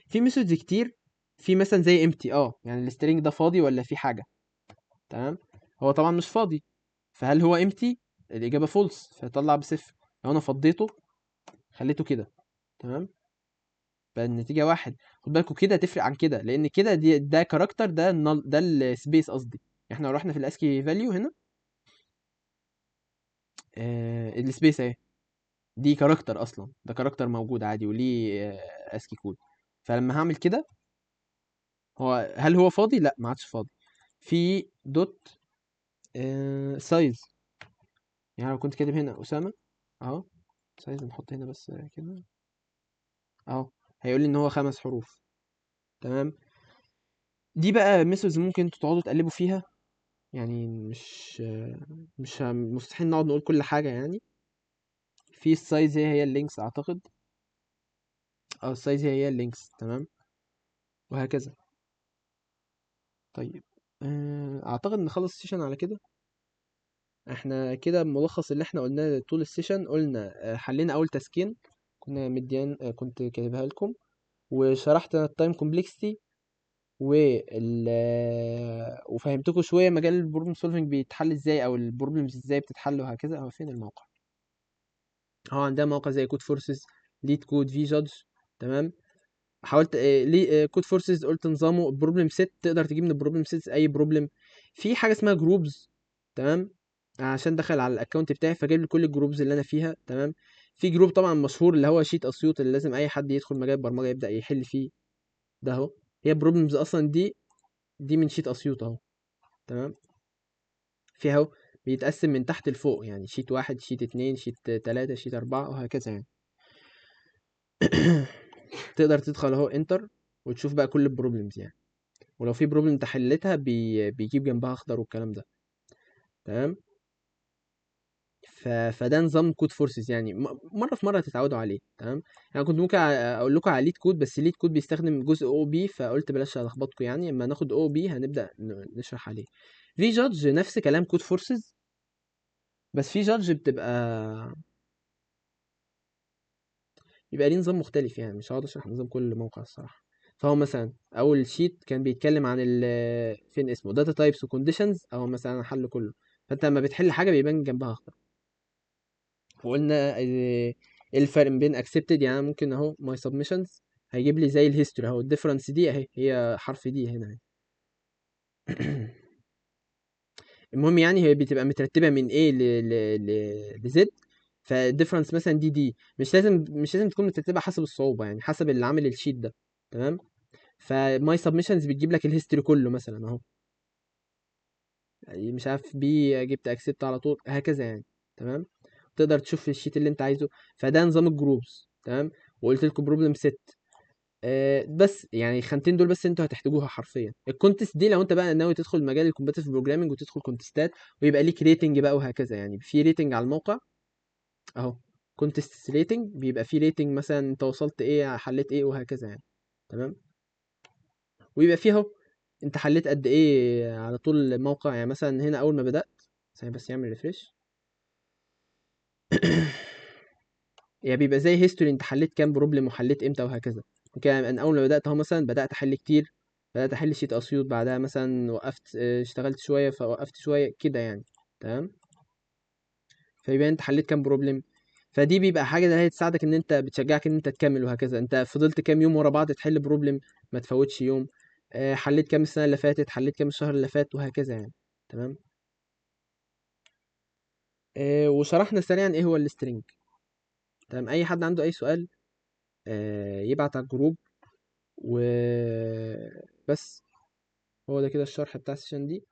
في ميثودز كتير، في مثلا زي امتي، يعني السترينج ده فاضي ولا في حاجه، تمام. هو طبعا مش فاضي، فهل هو امتي؟ الاجابه فولس، فيطلع بصفر. لو انا فضيته خليته كده، تمام، بقى النتيجه واحد. خد بالكوا كده تفرق عن كده، لان كده ده كاركتر، ده ده السبيس قصدي. احنا لو رحنا في الاسكي فاليو هنا، السبيس اهي، دي كاركتر اصلا، ده كاركتر موجود عادي وليه اسكي كود. فلما هعمل كده، هل هو فاضي؟ لا، ما عادش فاضي. في دوت سايز، يعني لو كنت كاتب هنا اسامه اهو، سايز نحط هنا بس كده اهو، هيقول لي ان هو 5 حروف، تمام. دي بقى ميثودز ممكن انتوا تقعدوا تقلبوا فيها، يعني مش مستحيل نقعد نقول كل حاجه يعني. في السايز هي اللينكس اعتقد، السايز هي اللينكس، تمام، وهكذا. طيب، اعتقد نخلص السيشن على كده. احنا كده ملخص اللي احنا قلناه طول السيشن. قلنا حلينا اول تسكين، كنا مديان كنت كاتبها لكم، وشرحت التايم كومبلكسيتي، وفهمتكم شويه مجال البروبلم سولفنج بيتحل ازاي، او البروبلمز ازاي بتتحل وهكذا. هو فين الموقع؟ عندنا موقع زي كود فورسز، ليد كود، في جادج، تمام. حاولت ليه كود فورسز قلت نظامه بروبلم سيت، تقدر تجيب من البروبلم سيتس اي بروبلم. في حاجه اسمها جروبز، تمام، عشان دخل على الاكونت بتاعي فجايب لي كل الجروبز اللي انا فيها، تمام. في جروب طبعا مشهور اللي هو شيت اسيوط، اللي لازم اي حد يدخل مجال البرمجه يبدا يحل فيه، ده اهو. هي بروبلمز اصلا دي من شيت اسيوط اهو، تمام. فيها اهو بيتقسم من تحت لفوق، يعني شيت واحد، شيت اتنين، شيت تلاتة، شيت أربعة، وهكذا يعني. تقدر تدخل اهو انتر وتشوف بقى كل البروبلمز يعني، ولو في بروبلم انت حلتها بيجيب جنبها اخضر والكلام ده، تمام. فده نظام كود فورسز، يعني مره في مره هتتعودوا عليه، تمام. يعني كنت ممكن اقول لكم على ليد كود، بس ليد كود بيستخدم جزء او بي، فقلت بلاش الخبطكم يعني. اما ناخد او بي هنبدا نشرح عليه. في جادج نفس كلام كود فورسز، بس في جادج بيبقى ليه نظام مختلف، يعني مش هقعد اشرح نظام كل موقع الصراحه. فهو مثلا اول شيت كان بيتكلم عن فين اسمه داتا تايبس وكونديشنز، او مثلا حل كله. فانت لما بتحل حاجه بيبان جنبها اخضر. وقلنا ايه الفرق بين accepted، يعني أنا ممكن اهو my submissions هيجيب لي زي الهيستوري اهو، الديفرنس دي اهي هي حرف دي هنا اهي. المهم يعني هي بتبقى مترتبه من A ل Z. فالديفرنس مثلا دي مش لازم تكون مترتبه حسب الصعوبه، يعني حسب اللي عامل الشيت ده، تمام. فماي سبمشنز بتجيب لك الهيستوري كله مثلا اهو، يعني مش عارف بي جبت اكسبت على طول، هكذا يعني، تمام. تقدر تشوف الشيت اللي انت عايزه. فده نظام الجروبز، تمام. وقلت لكم بروبلم سيت. بس يعني الخانتين دول بس انتوا هتحتاجوها حرفيا. الكونتست دي لو انت بقى ناوي تدخل مجال الكومباتيتيف بروجرامنج وتدخل كونتستات، ويبقى ليك ريتنج بقى وهكذا، يعني في ريتنج على الموقع اهو. كونتست ريتنج بيبقى في ريتنج، مثلا انت وصلت ايه، حليت ايه، وهكذا يعني، تمام. ويبقى فيه اهو انت حليت قد ايه على طول الموقع. يعني مثلا هنا اول ما بدأت، ثانية بس يعمل ريفريش. يعني بيبقى زي هيستوري، انت حليت كام بروبلم وحليت امتى وهكذا. ممكن انا اول ما بدأت اهو مثلا بدأت احل كتير، بدأت احل شيت اسيوط، بعدها مثلا وقفت، اشتغلت شوية فوقفت شوية كده يعني، تمام. فيبقى انت حليت كام بروبلم. فدي بيبقى حاجة اللي هي تساعدك ان انت بتشجعك ان انت تكمل وهكذا. انت فضلت كام يوم ورا بعض تحل بروبلم، ما تفوتش يوم. حليت كام السنة اللي فاتت، حليت كام الشهر اللي فات، وهكذا يعني، تمام. وشرحنا سريعا ايه هو السترينج، تمام. اي حد عنده اي سؤال يبعت على الجروب، وبس. هو ده كده الشرح بتاع السيشن دي.